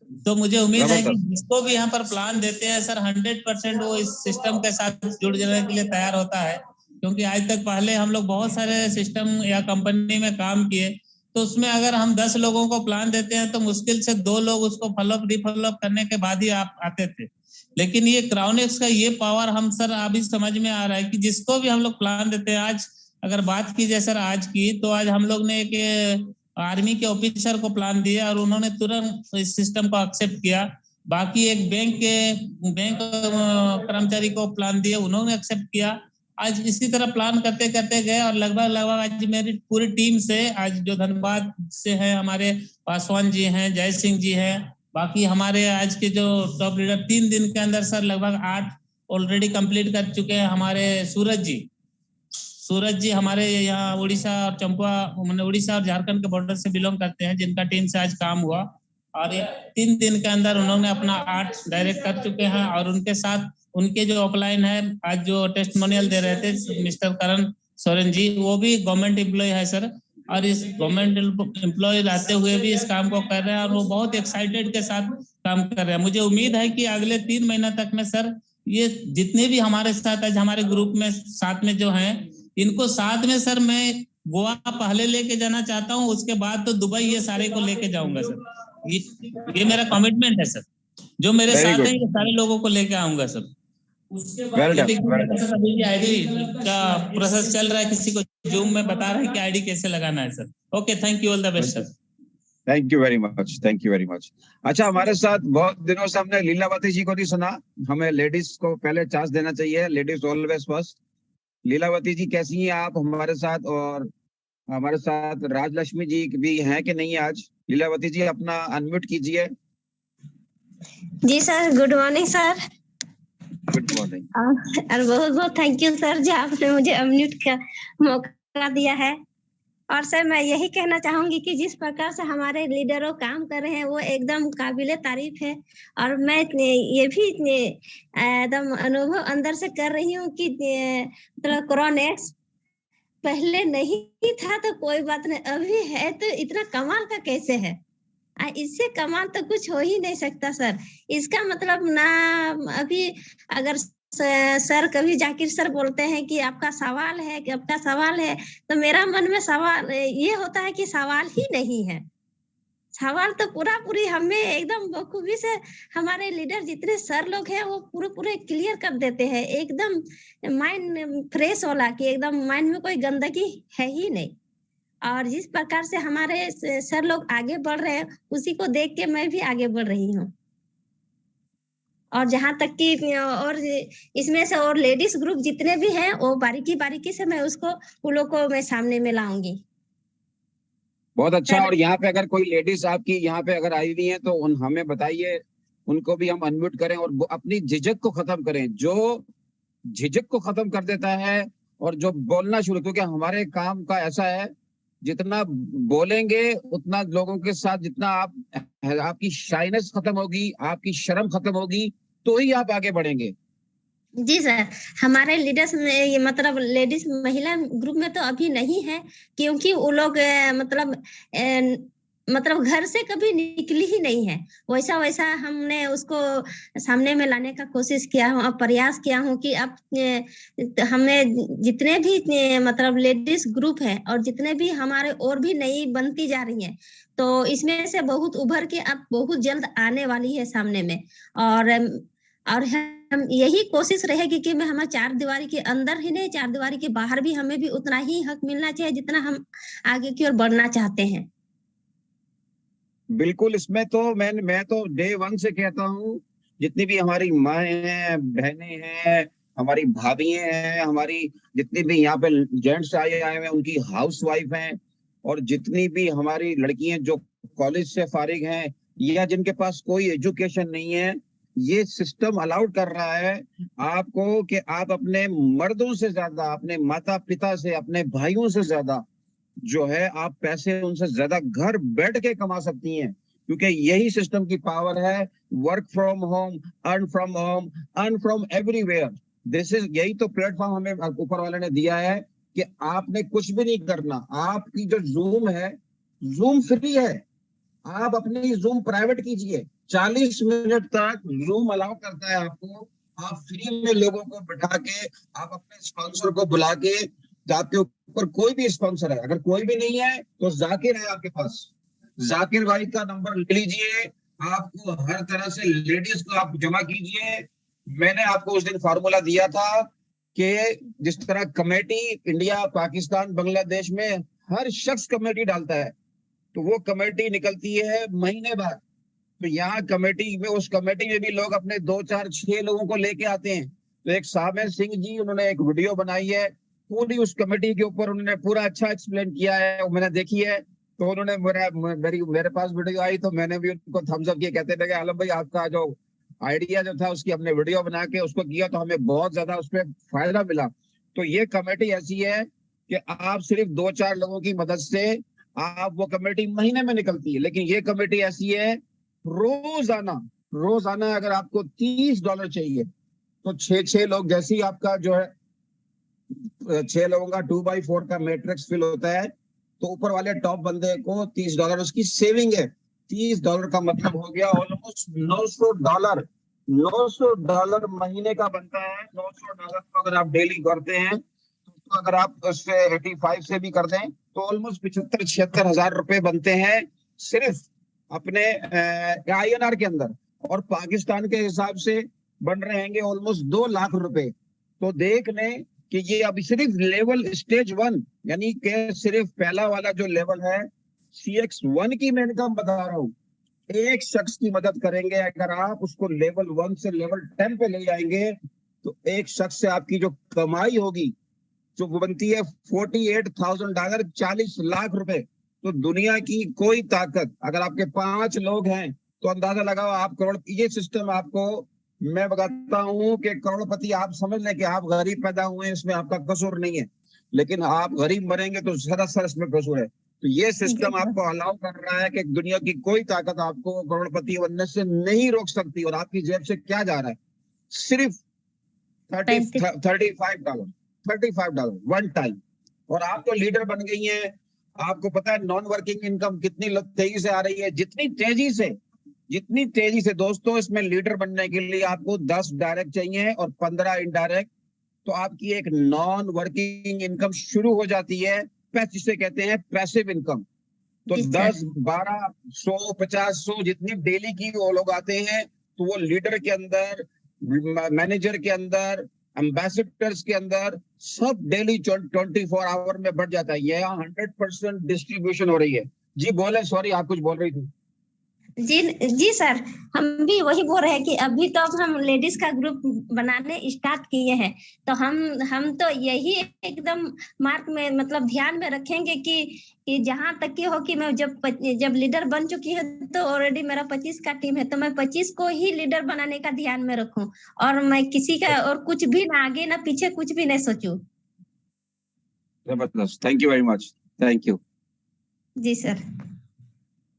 तो मुझे उम्मीद है कि जिसको भी यहाँ पर प्लान देते हैं सर, 100% वो इस सिस्टम के साथ जुड़ जाने के लिए तैयार होता है, क्योंकि आज तक पहले हम लोग बहुत सारे सिस्टम या कंपनी में काम किए, तो उसमें अगर हम 10 लोगों को प्लान देते हैं तो मुश्किल से 2 लोग उसको फॉलोअप रिफॉलोअप करने के बाद ही आप आते थे। लेकिन ये क्राउनेक्स का ये पावर हम सर अभी समझ में आ रहा है कि जिसको भी हम लोग प्लान देते हैं, आज अगर बात की जाए सर आज की, तो आज हम लोग ने एक आर्मी के ऑफिसर को प्लान दिया और उन्होंने तुरंत इस सिस्टम को एक्सेप्ट किया। बाकी एक बैंक कर्मचारी को प्लान दिया, उन्होंने एक्सेप्ट किया। आज इसी तरह प्लान करते करते गए, और लगभग आज मेरी पूरी टीम से, आज जो धनबाद से है हमारे पासवान जी हैं, जय सिंह जी हैं, बाकी हमारे आज के जो टॉप लीडर 3 दिन के अंदर सर लगभग 8 ऑलरेडी कंप्लीट कर चुके हैं। हमारे सूरज जी हमारे यहाँ उड़ीसा और चंपा, उड़ीसा और झारखंड के बॉर्डर से बिलोंग करते हैं, जिनका टीम से आज काम हुआ, और 3 दिन के अंदर उन्होंने अपना 8 डायरेक्ट कर चुके हैं। और उनके साथ उनके जो ऑफलाइन है, आज जो टेस्टिमोनियल दे रहे थे मिस्टर करण सोरेन जी, वो भी गवर्नमेंट एम्प्लॉय है सर, और इस गवर्नमेंट एम्प्लॉय रहते हुए भी इस काम को कर रहे हैं, और वो बहुत एक्साइटेड के साथ काम कर रहे हैं। मुझे उम्मीद है कि अगले 3 महीना तक में सर, ये जितने भी हमारे साथ आज हमारे ग्रुप में साथ में जो हैं, इनको साथ में सर मैं गोवा पहले लेके जाना चाहता हूँ, उसके बाद तो दुबई ये सारे को लेके जाऊंगा सर। ये मेरा कमिटमेंट है सर। जो मेरे Very साथ good. हैं ये सारे लोगों को लेके आऊंगा सर। उसके बाद Well ये done, देखिए well मेरे साथ अभी आईडी का प्रोसेस चल रहा है, किसी को जूम में बता रहा है कि आईडी कैसे लगाना है sir. Okay, thank you, all the best sir. Thank you very much, thank you very much. अच्छा, हमारे साथ बहुत दिनों से हमने लीलावती जी को नहीं सुना, हमें लेडीज को पहले चांस देना चाहिए, लेडीज ऑलवेज फर्स्ट। लीलावती जी कैसी हैं आप हमारे साथ? और हमारे साथ राजलक्ष्मी जी भी हैं कि नहीं आज? लीलावती जी अपना अनम्यूट कीजिए। जी sir, good morning sir. Good morning. और बहुत बहुत थैंक यू सर जो आपने मुझे अनम्यूट का मौका दिया है। और सर मैं यही कहना चाहूंगी कि जिस प्रकार से हमारे लीडरों काम कर रहे हैं वो एकदम काबिले तारीफ है। और मैं ये भी एकदम अनुभव अंदर से कर रही हूँ कि मतलब कोरोनेक्स पहले नहीं था तो कोई बात नहीं, अभी है तो इतना कमाल का कैसे है? इससे कमाल तो कुछ हो ही नहीं सकता सर। इसका मतलब ना अभी अगर सर कभी जाकिर सर बोलते हैं कि आपका सवाल है कि आपका सवाल है, तो मेरा मन में सवाल ये होता है कि सवाल ही नहीं है। सवाल तो पूरा पूरी हमें एकदम बखूबी से हमारे लीडर जितने सर लोग हैं वो पूरे क्लियर कर देते हैं, एकदम माइंड फ्रेश होला कि एकदम माइंड में कोई गंदगी है ही नहीं। और जिस प्रकार से हमारे सर लोग आगे बढ़ रहे हैं उसी को देख के मैं भी आगे बढ़ रही हूँ। और जहाँ तक कि और इसमें से और लेडीज ग्रुप जितने भी हैं वो बारीकी से मैं उसको उन लोग को मैं सामने में लाऊंगी। बहुत अच्छा। और यहाँ पे अगर कोई लेडीज आपकी यहाँ पे अगर आई हुई है तो हमें बताइए, उनको भी हम अनम्यूट करें और अपनी झिझक को खत्म करें। जो झिझक को खत्म कर देता है और जो बोलना शुरू, क्योंकि हमारे काम का ऐसा है जितना बोलेंगे उतना लोगों के साथ, जितना आपकी शाइनेस खत्म होगी, आपकी शर्म खत्म होगी, तो ही आप आगे बढ़ेंगे। जी सर, हमारे लीडर्स में ये मतलब लेडीज महिला ग्रुप में तो अभी नहीं है, क्योंकि वो लोग मतलब घर से कभी निकली ही नहीं है। वैसा हमने उसको सामने में लाने का कोशिश किया हूँ और प्रयास किया हूँ कि अब हमें जितने भी मतलब लेडीज ग्रुप है और जितने भी हमारे और भी नई बनती जा रही हैं, तो इसमें से बहुत उभर के अब बहुत जल्द आने वाली है सामने में। और हम यही कोशिश रहेगी कि मैं हमारे चार दीवारी के अंदर ही नहीं, चार दीवारी के बाहर भी हमें भी उतना ही हक मिलना चाहिए जितना हम आगे की ओर बढ़ना चाहते हैं। बिल्कुल। इसमें तो मैं तो डे वन से कहता हूँ, जितनी भी हमारी माएँ हैं, बहनें हैं, हमारी भाभियां हैं, हमारी जितनी भी यहाँ पे जेंट्स आए हैं उनकी हाउस वाइफ हैं, और जितनी भी हमारी लड़कियां जो कॉलेज से फारिग हैं या जिनके पास कोई एजुकेशन नहीं है, ये सिस्टम अलाउड कर रहा है आपको कि आप अपने मर्दों से ज्यादा, अपने माता पिता से, अपने भाइयों से ज्यादा जो है आप पैसे उनसे ज्यादा घर बैठ के कमा सकती हैं, क्योंकि यही सिस्टम की पावर है। Work from home, earn from everywhere. This is, यही तो प्लेटफॉर्म हमें ऊपर वाले ने दिया है कि आपने कुछ भी नहीं करना। आपकी जो जूम है, जूम फ्री है, आप अपनी जूम प्राइवेट कीजिए, 40 मिनट तक जूम अलाउ करता है आपको। आप फ्री में लोगों को बिठा के, आप अपने स्पॉन्सर को बुला के, आपके ऊपर कोई भी स्पॉन्सर है, अगर कोई भी नहीं है तो जाकिर है आपके पास, जाकिर भाई का नंबर ले लीजिए, आपको हर तरह से लेडीज को आप जमा कीजिए। मैंने आपको उस दिन फार्मूला दिया था कि जिस तरह कमेटी इंडिया, पाकिस्तान, बांग्लादेश में हर शख्स कमेटी डालता है, तो वो कमेटी निकलती है महीने बाद। तो यहाँ कमेटी में, उस कमेटी में भी लोग अपने 2, 4, 6 लोगों को लेके आते हैं। तो एक सामेर सिंह जी, उन्होंने एक वीडियो बनाई है पूरी उस कमेटी के ऊपर, उन्होंने पूरा अच्छा एक्सप्लेन किया है, वो मैंने देखी है। तो उन्होंने मेरे पास वीडियो आई तो मैंने भी उनको थम्स अप किया, कहते थे कि आलम भाई आपका जो आइडिया जो था उसकी हमने वीडियो बना के उसको किया तो हमें बहुत ज्यादा उसमें फायदा मिला। तो ये कमेटी ऐसी है कि आप सिर्फ 2, 4 लोगों की मदद से आप, वो कमेटी महीने में निकलती है, लेकिन ये कमेटी ऐसी है रोजाना अगर आपको $30 चाहिए तो 6 लोग, जैसे ही आपका जो है 6 लोगों का 2x4 का मैट्रिक्स फिल होता है, तो ऊपर वाले टॉप बंदे को $30 उसकी सेविंग है। $30 का मतलब हो गया ऑलमोस्ट $900 महीने का बनता है। $900 को अगर आप डेली करते हैं तो अगर आप उससे 85 से भी कर दें तो ऑलमोस्ट 75-76 हजार रुपए बनते हैं सिर्फ अपने INR के अंदर। और पाकिस्तान के हिसाब से बन रहे हैं ऑलमोस्ट 2 लाख रुपए। तो देख लें कि ये अभी सिर्फ लेवल स्टेज 1 यानी कि सिर्फ पहला वाला जो लेवल है CX1 की मैं इनकम बता रहा हूँ। एक शख्स की मदद करेंगे अगर आप उसको लेवल 1 से लेवल 10 पे ले जाएंगे तो एक शख्स से आपकी जो कमाई होगी जो बनती है $48,000, 40 लाख रुपए। तो दुनिया की कोई ताकत, अगर आपके 5 लोग हैं तो अंदाजा लगाओ आप करोड़। ये सिस्टम आपको मैं बताता हूँ कि करोड़पति आप समझ लें कि आप गरीब पैदा हुए, इसमें आपका कसूर नहीं है, लेकिन आप गरीब मरेंगे तो सरासर इसमें कसूर है। तो ये सिस्टम आपको अलाउ कर रहा है कि दुनिया की कोई ताकत आपको करोड़पति बनने से नहीं रोक सकती। और आपकी जेब से क्या जा रहा है? सिर्फ $35 वन टाइम। और आप तो लीडर बन गई हैं। आपको पता है नॉन वर्किंग इनकम कितनी तेजी से आ रही है, जितनी तेजी से दोस्तों, इसमें लीडर बनने के लिए आपको 10 डायरेक्ट चाहिए और 15 इनडायरेक्ट। तो आपकी एक नॉन वर्किंग इनकम शुरू हो जाती है, जिसे कहते हैं पैसिव इनकम। तो 10, 12, 100, 50, 100 जितनी डेली की वो लोग आते हैं तो वो लीडर के अंदर, मैनेजर के अंदर, एम्बेसडर्स के अंदर सब डेली 24 आवर में बढ़ जाता है। ये 100% डिस्ट्रीब्यूशन हो रही है। जी बोले, सॉरी आप कुछ बोल रही थी। जी सर, हम भी वही बोल रहे हैं कि अभी तो अब हम लेडीज का ग्रुप बनाने स्टार्ट किए हैं, तो हम तो यही एकदम मार्क में मतलब ध्यान में रखेंगे कि जहां तक की हो कि मैं जब लीडर बन चुकी है तो ऑलरेडी मेरा 25 का टीम है, तो मैं 25 को ही लीडर बनाने का ध्यान में रखूं और मैं किसी का और कुछ भी ना आगे ना पीछे कुछ भी नहीं सोचूं। जबरदस्त, thank you very much. Thank you ji sir,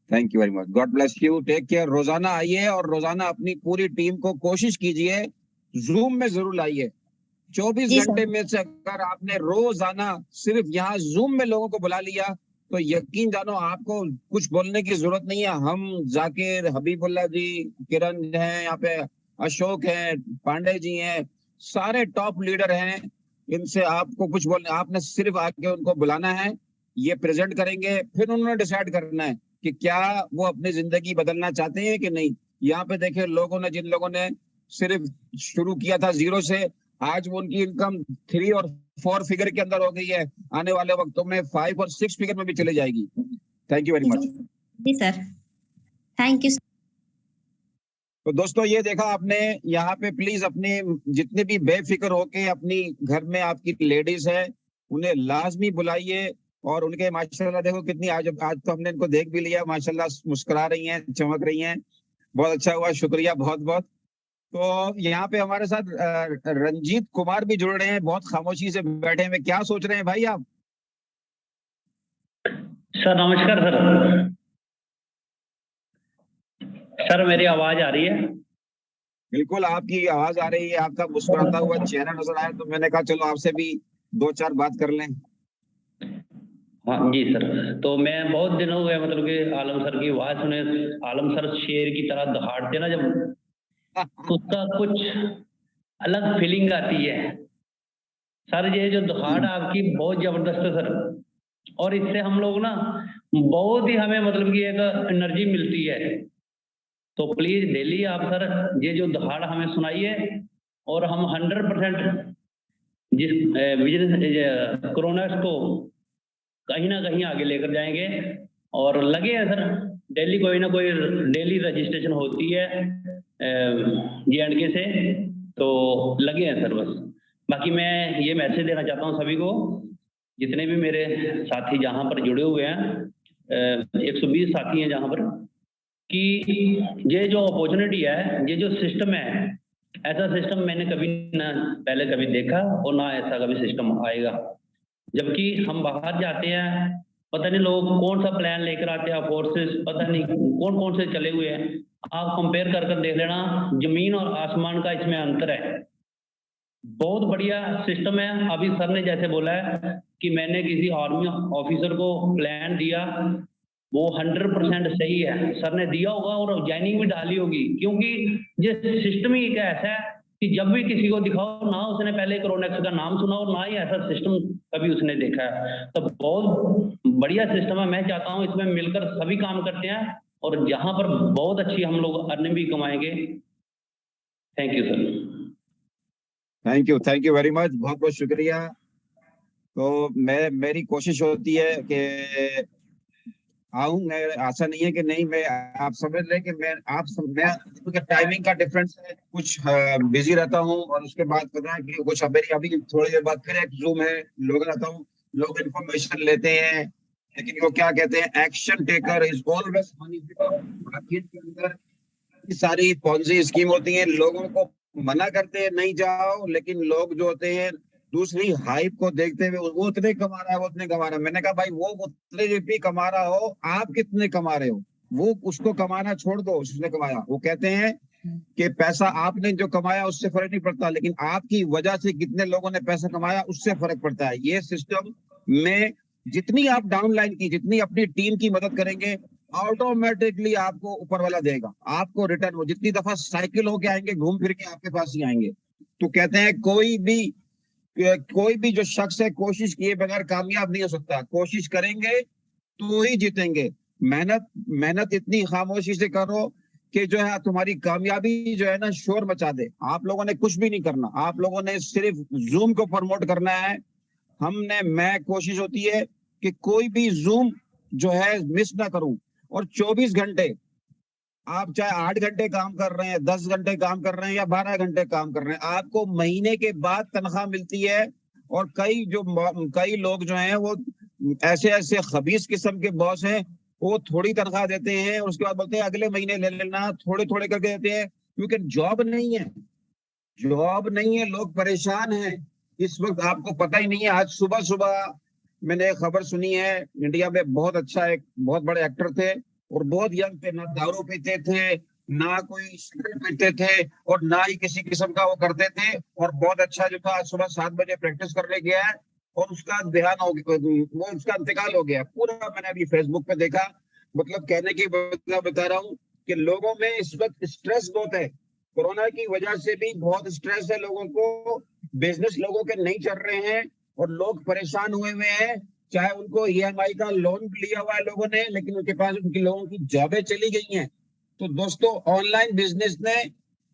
thank you very much. God bless you, take care. रोजाना आइए और रोजाना अपनी पूरी टीम को कोशिश कीजिए जूम में जरूर लाइए। 24 घंटे में से अगर आपने रोजाना सिर्फ यहाँ जूम में लोगों को बुला लिया तो यकीन जानो आपको कुछ बोलने की जरूरत नहीं है। हम जाकिर, हबीबुल्ला जी, किरण हैं, यहाँ पे अशोक हैं, पांडे जी हैं, सारे टॉप लीडर हैं। इनसे आपको कुछ बोलना, आपने सिर्फ आके उनको बुलाना है, ये प्रेजेंट करेंगे, फिर उन्होंने डिसाइड करना है कि क्या वो अपनी जिंदगी बदलना चाहते हैं कि नहीं। यहाँ पे देखिए लोगों ने, जिन लोगों ने सिर्फ शुरू किया था 0 से, आज वो उनकी इनकम 3 और 4 फिगर के अंदर हो गई है, आने वाले वक्तों में 5 और 6 फिगर में भी चली जाएगी। Thank you very much. जी सर, थैंक यू। तो दोस्तों ये देखा आपने, यहाँ पे प्लीज अपने जितने भी बेफिक्र होके अपनी घर में आपकी लेडीज है उन्हें लाजमी बुलाइए। और उनके माशाल्लाह देखो कितनी, आज तो हमने इनको देख भी लिया, माशाल्लाह मुस्कुरा रही हैं, चमक रही हैं। बहुत अच्छा हुआ, शुक्रिया बहुत बहुत। तो यहाँ पे हमारे साथ रंजीत कुमार भी जुड़ रहे हैं, बहुत खामोशी से बैठे हैं। क्या सोच रहे हैं भाई आप? सर नमस्कार। सर मेरी आवाज आ रही है? बिल्कुल आपकी आवाज आ रही है, आपका मुस्कुराता हुआ चेहरा नजर आया, तो मैंने कहा चलो आपसे भी 2-4 बात कर लें। हाँ जी सर, तो मैं बहुत दिन हो गए मतलब कि आलम सर की आवाज सुने। आलम सर शेर की तरह दहाड़ते ना जब, उसका कुछ अलग फीलिंग आती है सर। ये जो दहाड़ आपकी बहुत जबरदस्त है सर, और इससे हम लोग ना बहुत ही हमें मतलब कि एक एनर्जी मिलती है। तो प्लीज डेली आप सर ये जो दहाड़ हमें सुनाइए और हम 100% जिस बिजनेस कोरोना को कहीं ना कहीं आगे लेकर जाएंगे। और लगे हैं सर, डेली कोई ना कोई डेली रजिस्ट्रेशन होती है J&K से, तो लगे हैं सर बस। बाकी मैं ये मैसेज देना चाहता हूँ सभी को, जितने भी मेरे साथी जहाँ पर जुड़े हुए हैं, 120 साथी हैं जहाँ पर, कि ये जो अपॉर्चुनिटी है, ये जो सिस्टम है, ऐसा सिस्टम मैंने कभी ना पहले कभी देखा और ना ऐसा कभी सिस्टम आएगा। जबकि हम बाहर जाते हैं, पता नहीं लोग कौन सा प्लान लेकर आते हैं, फोर्सेस पता नहीं कौन कौन से चले हुए हैं। आप कंपेयर कर देख लेना, जमीन और आसमान का इसमें अंतर है। बहुत बढ़िया सिस्टम है। अभी सर ने जैसे बोला है कि मैंने किसी आर्मी ऑफिसर को प्लान दिया, वो 100% सही है, सर ने दिया होगा और ज्वाइनिंग भी डाली होगी, क्योंकि ये सिस्टम ही एक ऐसा है कि जब भी किसी को दिखाओ ना उसने पहले कोरोनेक्स का नाम सुना और ना ही ऐसा सिस्टम कभी उसने देखा है। तो बहुत बढ़िया सिस्टम है। मैं चाहता हूँ इसमें मिलकर सभी काम करते हैं और जहां पर बहुत अच्छी हम लोग अर्निंग भी कमाएंगे। Thank you sir. Thank you very much, बहुत बहुत शुक्रिया। तो मेरी कोशिश होती है कि आऊं, मैं आशा नहीं है कि नहीं, मैं आप समझ लें कि मैं क्योंकि टाइमिंग का डिफरेंस है, कुछ बिजी रहता हूं और उसके बाद पता है कि कुछ मेरी अभी थोड़ी देर बाद फिर एक जूम है, लोग रहता हूं, लोग इन्फॉर्मेशन लेते हैं, लेकिन वो क्या कहते हैं, action taker is always money. Market के अंदर सारी पॉन्जी स्कीम होती है, लोगों को मना करते हैं नहीं जाओ, लेकिन लोग जो होते हैं दूसरी हाइप को देखते हुए वो उतने कमा रहा है, वो उतने कमा रहा है। मैंने कहा भाई वो उतने भी कमा रहा हो, आप कितने कमा रहे हो, वो उसको कमाना छोड़ दो, उसने कमाया। वो कहते हैं कि पैसा आपने जो कमाया उससे फर्क नहीं पड़ता, लेकिन आपकी वजह से कितने लोगों ने पैसा कमाया उससे फर्क पड़ता है। ये सिस्टम में जितनी आप डाउनलाइन की, जितनी अपनी टीम की मदद करेंगे, ऑटोमेटिकली आपको ऊपर वाला देगा, आपको रिटर्न। वो जितनी दफा साइकिल होके आएंगे, घूम फिर के आपके पास ही आएंगे। तो कहते हैं कोई भी जो शख्स है कोशिश किए बगैर कामयाब नहीं हो सकता, कोशिश करेंगे तो ही जीतेंगे। मेहनत इतनी खामोशी से करो कि जो है तुम्हारी कामयाबी जो है ना शोर मचा दे। आप लोगों ने कुछ भी नहीं करना, आप लोगों ने सिर्फ जूम को प्रमोट करना है। मैं कोशिश होती है कि कोई भी जूम जो है मिस ना करूं, और 24 घंटे आप चाहे 8 घंटे काम कर रहे हैं, 10 घंटे काम कर रहे हैं या 12 घंटे काम कर रहे हैं, आपको महीने के बाद तनख्वाह मिलती है। और कई लोग जो हैं वो ऐसे खबीस किस्म के बॉस हैं, वो थोड़ी तनख्वाह देते हैं, उसके बाद बोलते हैं अगले महीने ले लेना, थोड़े थोड़े करके देते हैं, क्योंकि जॉब नहीं है, लोग परेशान हैं इस वक्त। आपको पता ही नहीं है, आज सुबह सुबह मैंने एक खबर सुनी है, इंडिया में एक बहुत बड़े एक्टर थे और बहुत यंग थे, ना दारू पीते थे, ना कोई सिगरेट पीते थे, और ना ही किसी किस्म का वो करते थे, और बहुत अच्छा जो था, आज सुबह 7 बजे प्रैक्टिस करने गया है और उसका देहांत हो गया, वो उसका इंतकाल हो गया पूरा। मैंने अभी फेसबुक पे देखा। मतलब कहने की बता रहा हूँ कि लोगों में इस वक्त स्ट्रेस बहुत है, कोरोना की वजह से भी बहुत स्ट्रेस है लोगों को, बिजनेस लोगों के नहीं चल रहे हैं और लोग परेशान हुए हैं। चाहे उनको ईएमआई का लोन लिया हुआ है लोगों ने, लेकिन उनके पास लोगों की जॉबें चली गई हैं। तो दोस्तों, ऑनलाइन बिजनेस ने,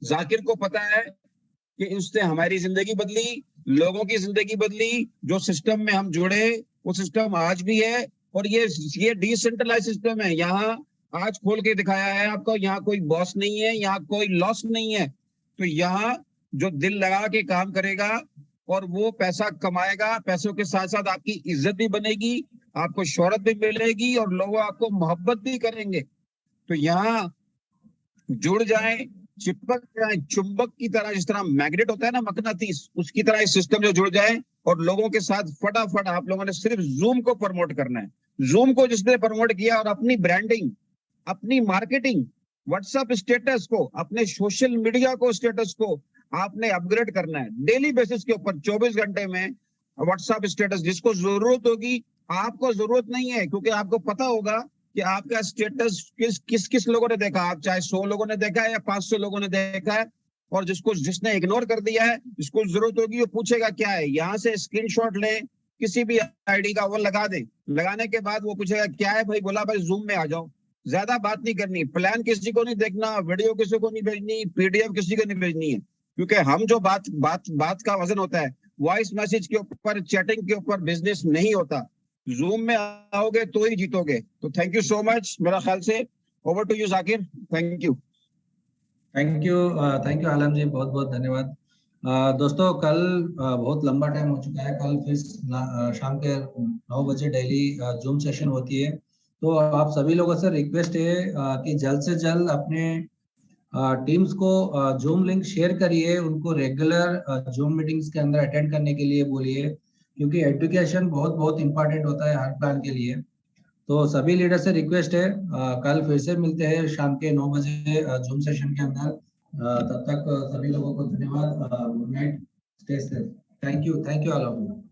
जाकिर को पता है कि उससे हमारी जिंदगी बदली, लोगों की जिंदगी बदली। जो सिस्टम में हम जुड़े वो सिस्टम आज भी है, और ये डिसेंट्रलाइज सिस्टम है। यहाँ आज खोल के दिखाया है आपको, यहाँ कोई बॉस नहीं है, यहाँ कोई लॉस नहीं है। तो यहाँ जो दिल लगा के काम करेगा और वो पैसा कमाएगा, पैसों के साथ साथ आपकी इज्जत भी बनेगी, आपको शोहरत भी मिलेगी और लोग आपको मोहब्बत भी करेंगे। तो यहाँ जुड़ जाएं, चिपक जाए चुंबक की तरह, जिस तरह मैग्नेट होता है ना मकनातीस, उसकी तरह इस सिस्टम जो जुड़ जाए और लोगों के साथ फटाफट। आप लोगों ने सिर्फ जूम को प्रमोट करना है। जूम को जिसने प्रमोट किया और अपनी ब्रांडिंग, अपनी मार्केटिंग, व्हाट्सएप स्टेटस को, अपने सोशल मीडिया को स्टेटस को आपने अपग्रेड करना है डेली बेसिस के ऊपर। 24 घंटे में व्हाट्सएप स्टेटस, जिसको जरूरत होगी, आपको जरूरत नहीं है, क्योंकि आपको पता होगा कि आपका स्टेटस किस लोगों ने देखा। आप चाहे 100 लोगों ने देखा है या 500 लोगों ने देखा है, और जिसने इग्नोर कर दिया है, जिसको जरूरत होगी वो पूछेगा क्या है, यहाँ से स्क्रीनशॉट ले किसी भी आईडी का, वो लगा दे। लगाने के बाद वो पूछेगा क्या है भाई, बोला भाई जूम में आ जाओ। ज्यादा बात नहीं करनी, प्लान किसी को नहीं देखना, वीडियो किसी को नहीं भेजनी, पीडीएफ किसी को नहीं भेजनी है, क्योंकि हम जो बात का वजन होता है, वॉइस मैसेज के ऊपर, चैटिंग के ऊपर बिजनेस नहीं होता। जूम में आओगे तो ही जीतोगे। तो थैंक यू सो मच। मेरा ख्याल से over to you Zakir. Thank you Alam ji, बहुत बहुत धन्यवाद। दोस्तों, कल बहुत लंबा टाइम हो चुका है, कल फिर शाम के 9 बजे डेली जूम सेशन होती है। तो आप सभी लोगों से रिक्वेस्ट है कि जल्द से जल्द अपने टीम्स को जूम लिंक शेयर करिए, उनको रेगुलर जूम मीटिंग्स के अंदर अटेंड करने के लिए बोलिए, क्योंकि एजुकेशन बहुत बहुत इंपॉर्टेंट होता है हर प्लान के लिए। तो सभी लीडर से रिक्वेस्ट है, कल फिर से मिलते हैं शाम के 9 बजे जूम सेशन के अंदर। तब तक सभी लोगों को धन्यवाद। Good night, stay safe. Thank you all of you.